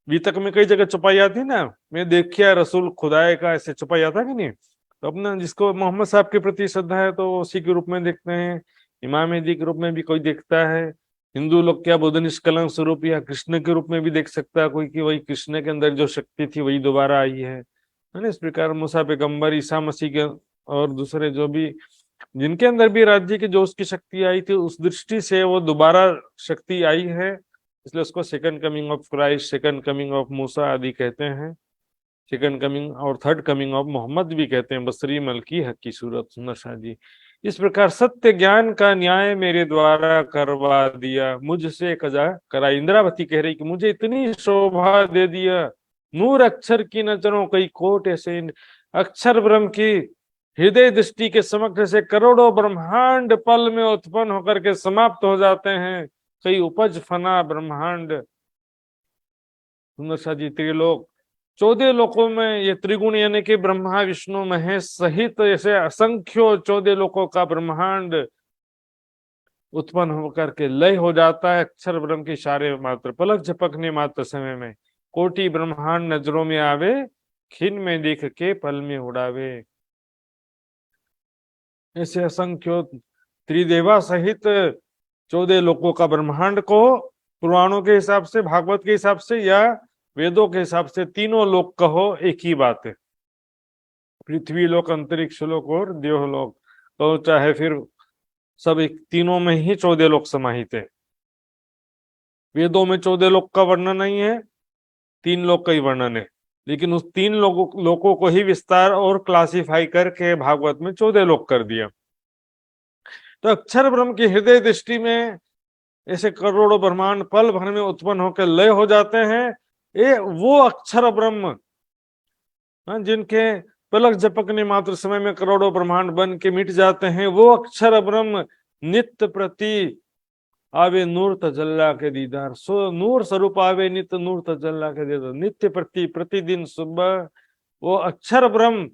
S1: वितक में कई जगह छुपाई आती ना, मैं देखिया रसूल खुदाए का, ऐसे छुपाई आता कि नहीं। तो अपना जिसको मोहम्मद साहब के प्रति श्रद्धा है तो उसी के रूप में देखते हैं, इमाम मेहदी के रूप में भी कोई देखता है। हिंदू लोग क्या बुद्ध निष्कलंक स्वरूप या कृष्ण के रूप में भी देख सकता है कोई, कि वही कृष्ण के अंदर जो शक्ति थी वही दोबारा आई है ना। इस प्रकार मूसा पैगंबर, ईसा मसीह के और दूसरे जो भी जिनके अंदर भी राज्य की जो उसकी शक्ति आई थी, उस दृष्टि से वो दोबारा शक्ति आई है, इसलिए उसको second coming of Christ, second coming of Musa आदि कहते हैं। सेकंड कमिंग और थर्ड कमिंग ऑफ मोहम्मद भी कहते हैं। बसरी मलकी हक की सूरत सुंदर शाह जी। इस प्रकार सत्य ज्ञान का न्याय मेरे द्वारा करवा दिया, मुझसे कजा करा। इंद्रावती कह रही कि मुझे इतनी शोभा दे दिया, नूर अक्षर की नजरों कई कोट ऐसे, अक्षर ब्रह्म की हृदय दृष्टि के समक्ष से करोड़ों ब्रह्मांड पल में उत्पन्न होकर के समाप्त हो जाते हैं, कई उपज फना ब्रह्मांड। सुंदर शाह जी, त्रिलोक 14 लोकों में ये त्रिगुण यानी कि ब्रह्मा विष्णु महेश सहित ऐसे असंख्यो 14 लोकों का ब्रह्मांड उत्पन्न होकर के लय हो जाता है अक्षर ब्रह्म के इशारे मात्र, पलक झपकने मात्र समय में। कोटि ब्रह्मांड नजरों में आवे, खिन में देख के पल में उड़ावे। ऐसे असंख्यो त्रिदेवा सहित 14 लोकों का ब्रह्मांड को पुराणों के हिसाब से, भागवत के हिसाब से या वेदों के हिसाब से तीनों लोक कहो, एक ही बात है। पृथ्वी लोक, अंतरिक्ष लोक और देवलोक कहो, चाहे फिर सब एक, तीनों में ही 14 लोक समाहित है। वेदों में 14 लोक का वर्णन नहीं है, 3 लोक का ही वर्णन है, लेकिन उस 3 लोकों को ही विस्तार और क्लासिफाई करके भागवत में 14 लोक कर दिया। तो अक्षर ब्रह्म की हृदय दृष्टि में ऐसे करोड़ों ब्रह्मांड पल भर में उत्पन्न होकर लय हो जाते हैं। ये वो अक्षर ब्रह्म जिनके पलक झपकने मात्र समय में करोड़ों ब्रह्मांड बन के मिट जाते हैं, वो अक्षर ब्रह्म नित्य प्रति आवे नूर तजल्ला के दीदार। सो नूर स्वरूप आवे नित्य नूर तजल्ला के दीदार। नित्य प्रति प्रतिदिन सुबह वो अक्षर ब्रह्म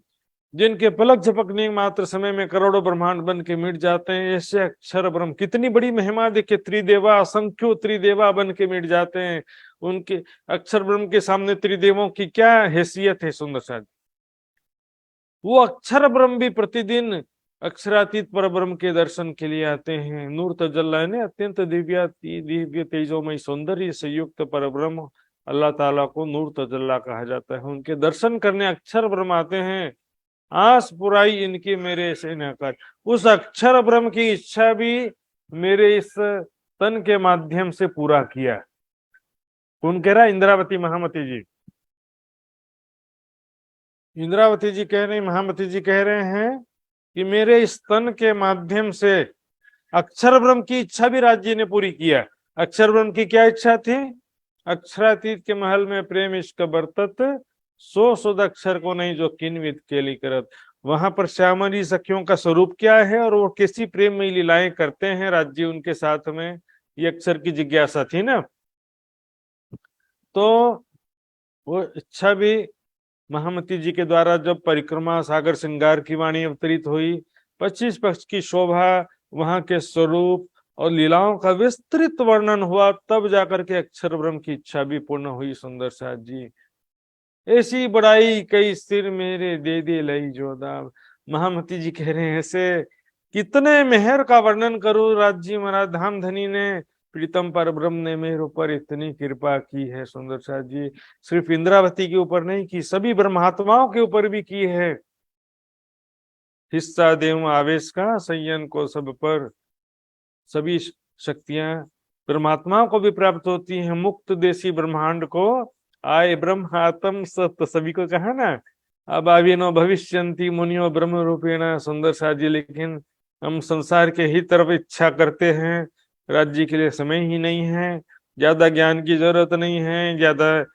S1: जिनके पलक झपकने मात्र समय में करोड़ों ब्रह्मांड बन के मिट जाते हैं, ऐसे अक्षर ब्रह्म कितनी बड़ी महिमा देखिए। त्रिदेवा, असंख्यो त्रिदेवा बन के मिट जाते हैं। उनके अक्षर ब्रह्म के सामने त्रिदेवों की क्या हैसियत है। सुंदर शाह, वो अक्षर ब्रह्म भी प्रतिदिन अक्षरातीत पर ब्रह्म के दर्शन के लिए आते हैं। नूर तजल्ला ने अत्यंत दिव्य तेजोमय सौंदर्य से युक्त पर ब्रह्म अल्लाह ताला को नूर तजल्ला कहा जाता है। उनके दर्शन करने अक्षर ब्रह्म आते हैं। आस पुराई इनकी मेरे से न कर। उस अक्षर ब्रह्म की इच्छा भी मेरे इस तन के माध्यम से पूरा किया। कौन कह रहा है? इंद्रावती महामती जी। इंद्रावती जी कह रहे, महामती जी कह रहे हैं कि मेरे इस तन के माध्यम से अक्षर ब्रह्म की इच्छा भी राज्य ने पूरी किया। अक्षर ब्रह्म की क्या इच्छा थी? अक्षरातीत के महल में प्रेम इश्क बरतत, सो सुध अक्षर को नहीं जो किन्वित केली करत। वहां पर श्यामली सखियों का स्वरूप क्या है और वो कैसी प्रेममयी लीलाएं करते हैं राज्य उनके साथ में, ये अक्षर की जिज्ञासा थी ना। तो वो इच्छा भी महामती जी के द्वारा जब परिक्रमा सागर श्रृंगार की वाणी अवतरित हुई, 25 पक्ष की शोभा, वहां के स्वरूप और लीलाओं का विस्तृत वर्णन हुआ, तब जाकर के अक्षर ब्रह्म की इच्छा भी पूर्ण हुई। सुंदर साथ जी, ऐसी बड़ाई कई सिर मेरे दे दे लई जोदाब। महामती जी कह रहे हैं ऐसे कितने मेहर का वर्णन करूं राज्य महाराज धाम धनी ने, प्रीतम पर ब्रह्म ने मेरे ऊपर इतनी कृपा की है। सुंदर साथ जी, सिर्फ इंद्रावती के ऊपर नहीं की, सभी ब्रह्मात्माओं के ऊपर भी की है। हिस्सा देव आवेश का संयन को सब पर, सभी शक्तियां परमात्माओं को भी प्राप्त होती हैं। मुक्त देशी ब्रह्मांड को आए ब्रह्म आत्म सत्य, सभी को कहा ना, अब आविनो भविष्यंति मुनियो ब्रह्म रूपेण। सुंदर साथ जी, लेकिन हम संसार के ही तरफ इच्छा करते हैं, राज्य के लिए समय ही नहीं है, ज्यादा ज्ञान की जरूरत नहीं है, ज्यादा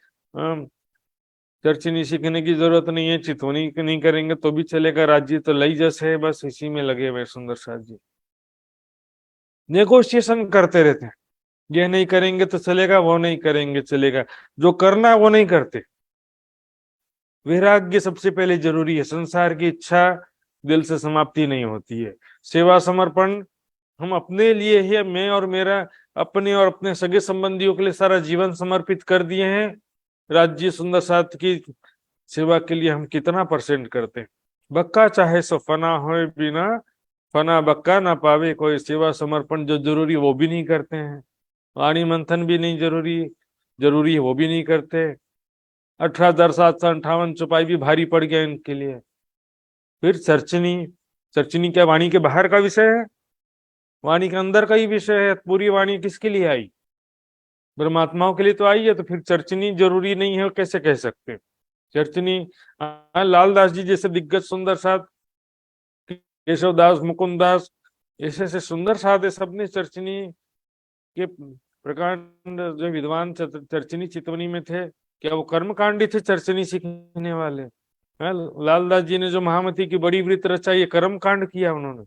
S1: चर्चनी सीखने की जरूरत नहीं है, चितवनी नहीं करेंगे तो भी चलेगा, राज्य तो लई जैसे है, बस इसी में लगे हुए सुंदर साथ जी। नेगोशिएशन करते रहते हैं, ये नहीं करेंगे तो चलेगा, वो नहीं करेंगे चलेगा, जो करना है वो नहीं करते। वैराग्य सबसे पहले जरूरी है, संसार की इच्छा दिल से समाप्ति नहीं होती है। सेवा समर्पण हम अपने लिए ही, मैं और मेरा अपने और अपने सगे संबंधियों के लिए सारा जीवन समर्पित कर दिए हैं। राज्य सुंदर साथ की सेवा के लिए हम कितना परसेंट करते हैं? बक्का चाहे सो फना हो, बिना फना बक्का ना पावे कोई। सेवा समर्पण जो जरूरी वो भी नहीं करते हैं, वाणी मंथन भी नहीं जरूरी है वो भी नहीं करते। 18,758 चौपाई भी भारी पड़ गया इनके लिए। फिर चर्चनी क्या वाणी के बाहर का विषय है? वाणी के अंदर का ही विषय है। पूरी वाणी किसके लिए आई? ब्रह्मात्माओं के लिए तो आई है, तो फिर चर्चनी जरूरी नहीं है कैसे कह सकते? चर्चनी लालदास जी जैसे दिग्गज सुंदर साथ, केशवदास, मुकुंददास, ऐसे सुंदर साथ है, सबने चर्चनी के प्रकांड जो विद्वान चर्चनी चितवनी में थे, क्या वो कर्मकांडी थे चर्चनी सीखने वाले? लालदास जी ने जो महामती की बड़ी वृत्त रचाई, ये कर्मकांड किया उन्होंने।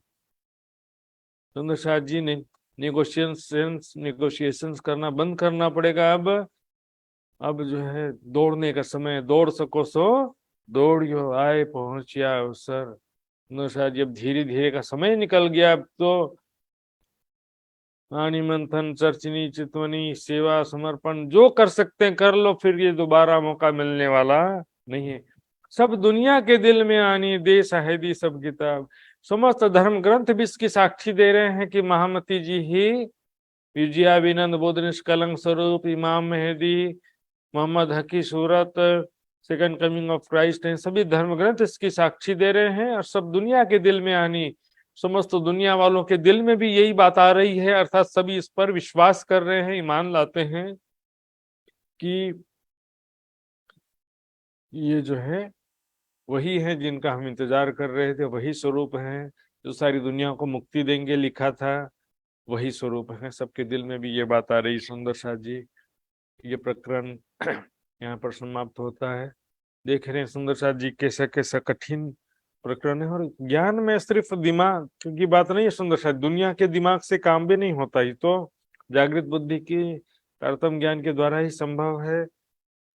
S1: सुंदर साथ जी ने नेगोशिएशंस करना बंद करना पड़ेगा। अब जो है दौड़ने का समय, दौड़ सको सो दौड़ियो, आए पहुंचिया अवसर। सुंदर साथ जी अब धीरे धीरे का समय निकल गया। अब तो वाणी मंथन, चर्चनी, चितवनी, सेवा समर्पण जो कर सकते हैं कर लो, फिर ये दोबारा मौका मिलने वाला नहीं है। सब दुनिया के दिल में आनी, देश है दी सब किताब। समस्त धर्म ग्रंथ भी इसकी साक्षी दे रहे हैं कि महामती जी ही विजया विनंद बोध निष्कलंक स्वरूप, इमाम मेहदी, मोहम्मद हकी सूरत, सेकंड कमिंग ऑफ क्राइस्ट हैं। सभी धर्म ग्रंथ इसकी साक्षी दे रहे हैं। और सब दुनिया के दिल में आनी, समस्त दुनिया वालों के दिल में भी यही बात आ रही है, अर्थात सभी इस पर विश्वास कर रहे हैं, ईमान लाते हैं कि ये जो है वही है जिनका हम इंतजार कर रहे थे, वही स्वरूप है जो सारी दुनिया को मुक्ति देंगे, लिखा था वही स्वरूप है। सबके दिल में भी ये बात आ रही। सुंदर साथ जी ये प्रकरण यहाँ पर समाप्त होता है। देख रहे हैं सुंदर साथ जी कैसा कैसा कठिन प्रकरण है। और ज्ञान में सिर्फ दिमाग की बात नहीं है सुंदर साथ, दुनिया के दिमाग से काम भी नहीं होता, ही तो जागृत बुद्धि की तारतम्य ज्ञान के द्वारा ही संभव है।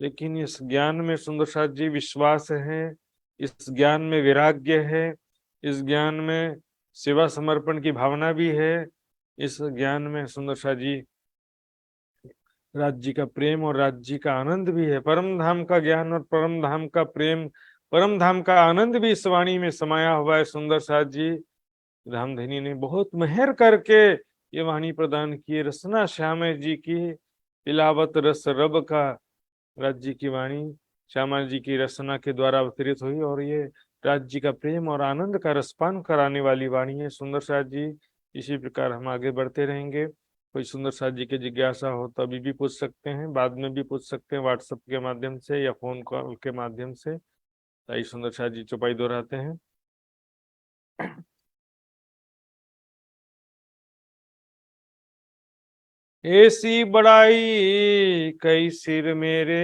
S1: लेकिन इस ज्ञान में सुंदर साथ जी विश्वास है, इस ज्ञान में वैराग्य है, इस ज्ञान में सेवा समर्पण की भावना भी है, इस ज्ञान में सुंदर साथ जी राज्य का प्रेम और राज्य का आनंद भी है। परम धाम का ज्ञान और परम धाम का प्रेम, परम धाम का आनंद भी इस वाणी में समाया हुआ है। सुंदर साथ जी धामधनी ने बहुत मेहर करके ये वाणी प्रदान की। रसना श्याम जी की पिलावत रस रब का, राज्य की वाणी श्यामा जी की रसना के द्वारा अवतरित हुई और ये राज्य का प्रेम और आनंद का रसपान कराने वाली वाणी है सुंदर साथ जी। इसी प्रकार हम आगे बढ़ते रहेंगे। कोई सुंदर साथ जी की जिज्ञासा हो तो अभी भी पूछ सकते हैं, बाद में भी पूछ सकते हैं, व्हाट्सएप के माध्यम से या फोन कॉल के माध्यम से। ताई सुंदर साथ जी चौपाई दोहराते हैं। ऐसी बड़ाई कई सिर मेरे,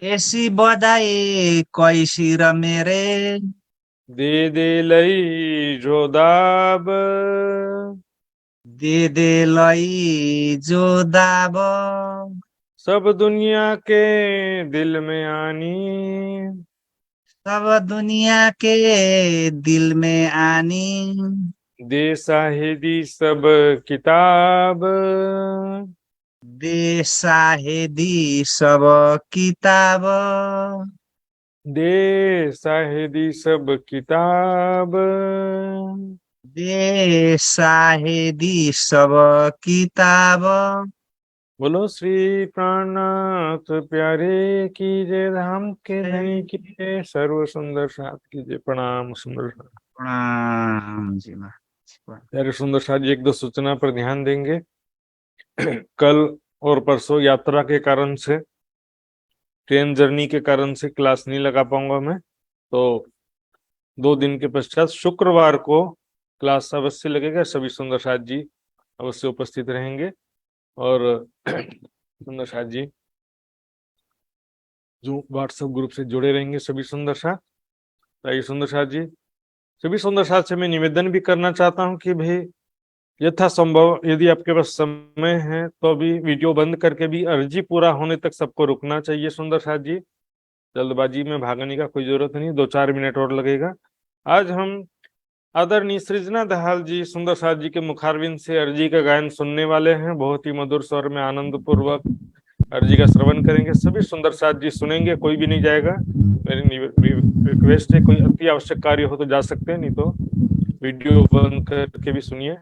S2: ऐसी बधाई कोई सिर मेरे,
S1: दे लई जोदाब,
S2: दे लई जो दाब,
S1: सब दुनिया के दिल में आनी,
S2: सब दुनिया के दिल में आनी,
S1: दे साहिदी सब किताब,
S2: दे साहेदी सब किताब,
S1: दे साहिदी सब किताब।
S2: दे साहेदी सब किताब।
S1: बोलो श्री प्राणनाथ प्यारे की जय, धाम के धनी की जय, सर्व सुंदर साथ की जय। प्रणाम सुंदर साथ।
S2: प्रणाम जी महाराज।
S1: प्यारे सुंदर साथ जी, एक दो सूचना पर ध्यान देंगे। कल और परसों यात्रा के कारण से, ट्रेन जर्नी के कारण से क्लास नहीं लगा पाऊंगा मैं, तो 2 दिन के पश्चात शुक्रवार को क्लास अवश्य लगेगा। सभी सुंदर साथ जी अवश्य उपस्थित रहेंगे और सुंदर साथ जी जो व्हाट्सएप ग्रुप से जुड़े रहेंगे सभी सुंदर साथ। आइए सुंदर साथ जी, सभी सुंदर साथ से मैं निवेदन भी करना चाहता हूँ कि भाई यथासंभव यदि आपके पास समय है तो अभी वीडियो बंद करके भी अर्जी पूरा होने तक सबको रुकना चाहिए। सुंदर साथ जी, जल्दबाजी में भागने का कोई जरूरत नहीं, 2-4 मिनट और लगेगा। आज हम आदरणीय सृजना दहाल जी सुंदर साथ जी के मुखारविंद से अर्जी का गायन सुनने वाले हैं। बहुत ही मधुर स्वर में आनंद पूर्वक अर्जी का श्रवण करेंगे। सभी सुंदर साथ जी सुनेंगे, कोई भी नहीं जाएगा। मेरी रिक्वेस्ट है, कोई अति आवश्यक कार्य हो तो जा सकते हैं, नहीं तो वीडियो बंद करके भी सुनिए।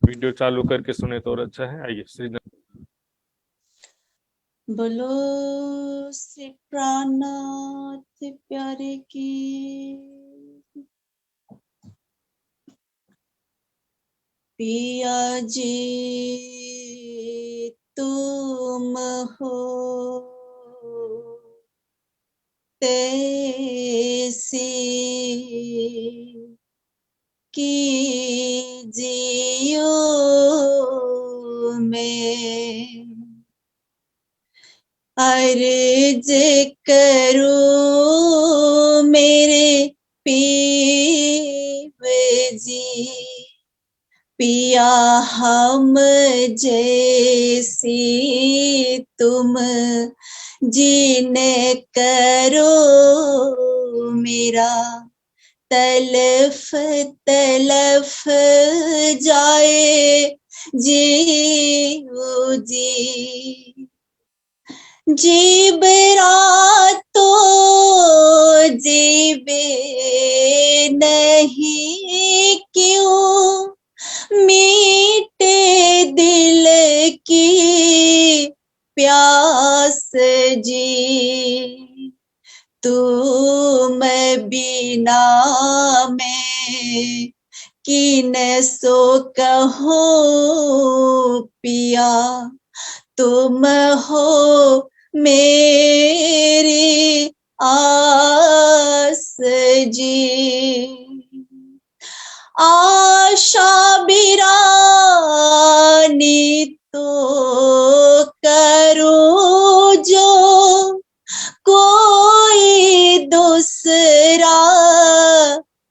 S1: वीडियो चालू करके सुने तो और अच्छा है। आइए सृजना।
S5: बोलो श्री प्राणनाथ प्यारे की। पिया जी तुम हो तैसी की जियो में अर्ज करो मेरे पीव जी। पिया हम जैसी तुम जिन करो मेरा तलफ तलफ जाए जीव जी। जीबरा तो जीबे नहीं क्यों मीटे दिल की प्यास जी। तुम बिना मैं किन सो कहो पिया। तुम हो मेरी आस जी। आशा बिरानी तो करो जो कोई दूसरा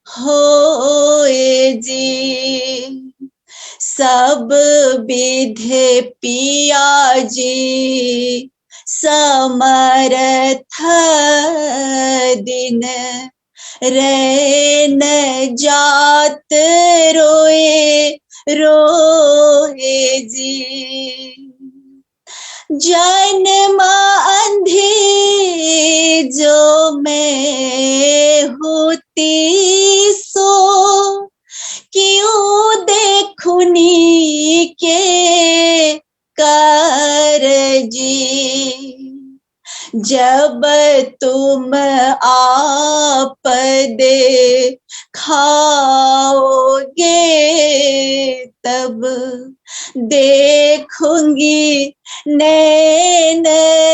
S5: होए जी। सब विधे पिया जी समर्थ दिन रैन जात रोए रोए जी। जन्म अंधी जो मैं होती सो क्यों देखुनी के कर जी। जब तुम आप दे खाओगे तब देखूंगी नैन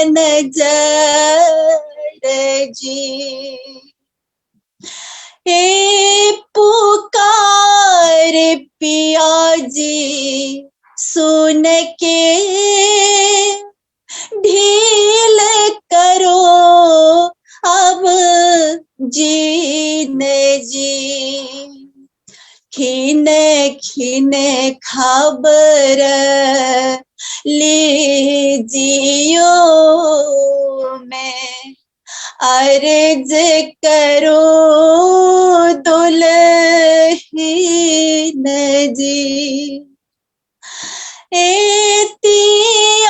S5: नजर जी। ए पुकार पिया जी सुन के ढील करो अब जीन जी। खिन खिन खबर लीजियो मैं अर्ज करो दुल्हीन जी।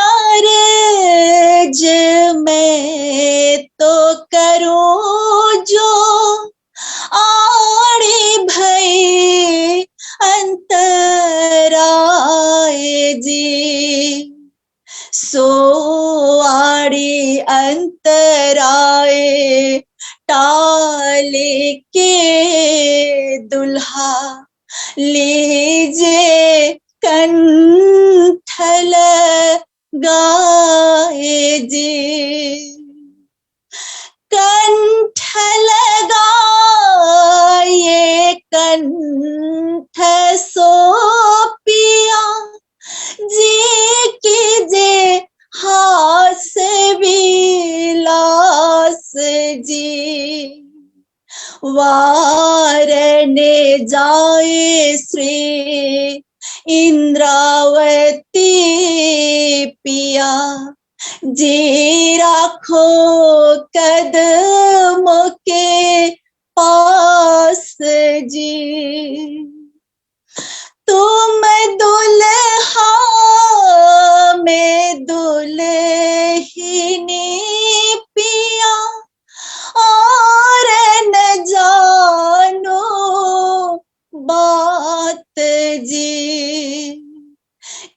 S5: अर्ज मैं तो करूं जो आड़े भई अंतराय जी। सो आड़े अंतराय टाल के दुल्हा लीजे कंठल गाए जी। कंठ लगाए कंठ जी वारने जाए श्री इंद्रावती पिया जी राखो कदमों के पास जी तुम दुल्हा में दुल्हनी पिया और न जानो बात जी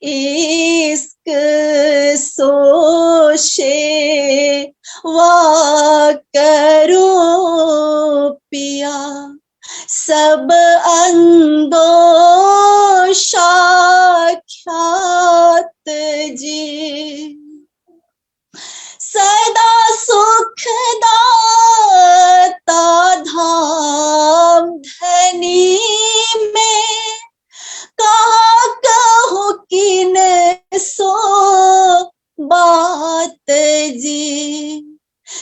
S5: इश्क सोशे वा करो पिया सब अंगो साख्यात जी सदा सुखदाता धाम धनी में कहा कहो किन सो बात जी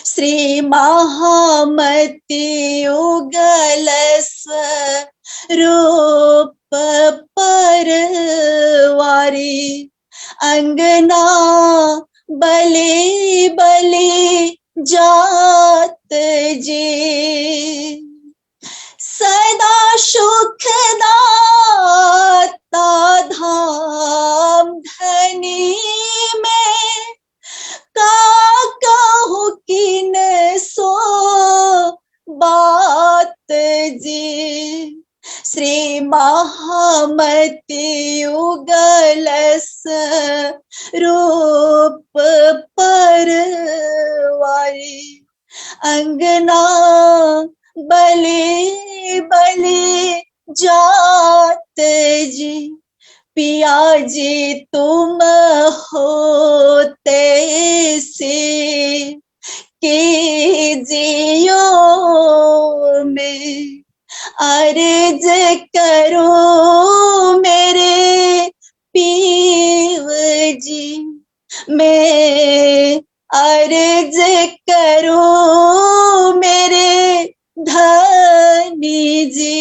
S5: श्री महामती उगल रूप परवारी अंगना बले बले जात जी सदा सुखदाता धाम धनी में का कहूँ किन सो बात जी श्री महामती उगल रूप परवारी अंगना बले बले जात जी पिया जी तुम होते से के जियो में अर्ज करो मेरे पीव जी मैं अर्ज करो मेरे धनी जी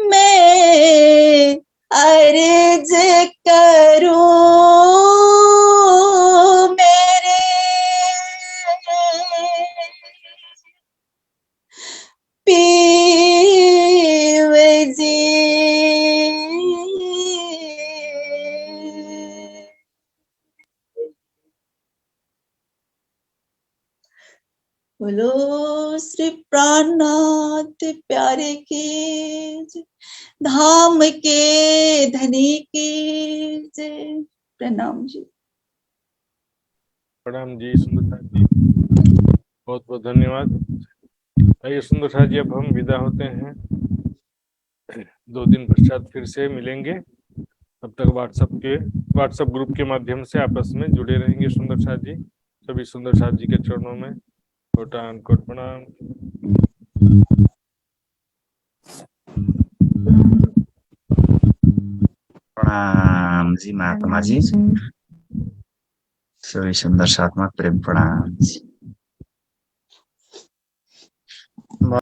S5: मैं अर्ज करो मेरे पीव जी बोलो श्री प्राणनाथ प्यारे की जय, धाम के धनी की जय। प्रणाम जी।
S1: प्रणाम जी सुंदरता जी, बहुत बहुत धन्यवाद। आइए सुंदरता जी, अब हम विदा होते हैं। 2 दिन पश्चात फिर से मिलेंगे। तब तक व्हाट्सएप ग्रुप के माध्यम से आपस में जुड़े रहेंगे। सुंदरता जी, सभी सुंदरता जी के चरणों में कोटान कोट प्रणाम।
S2: प्रणाम जी महात्मा जी, सभी सुंदर सात्मा प्रेम प्रणाम जी।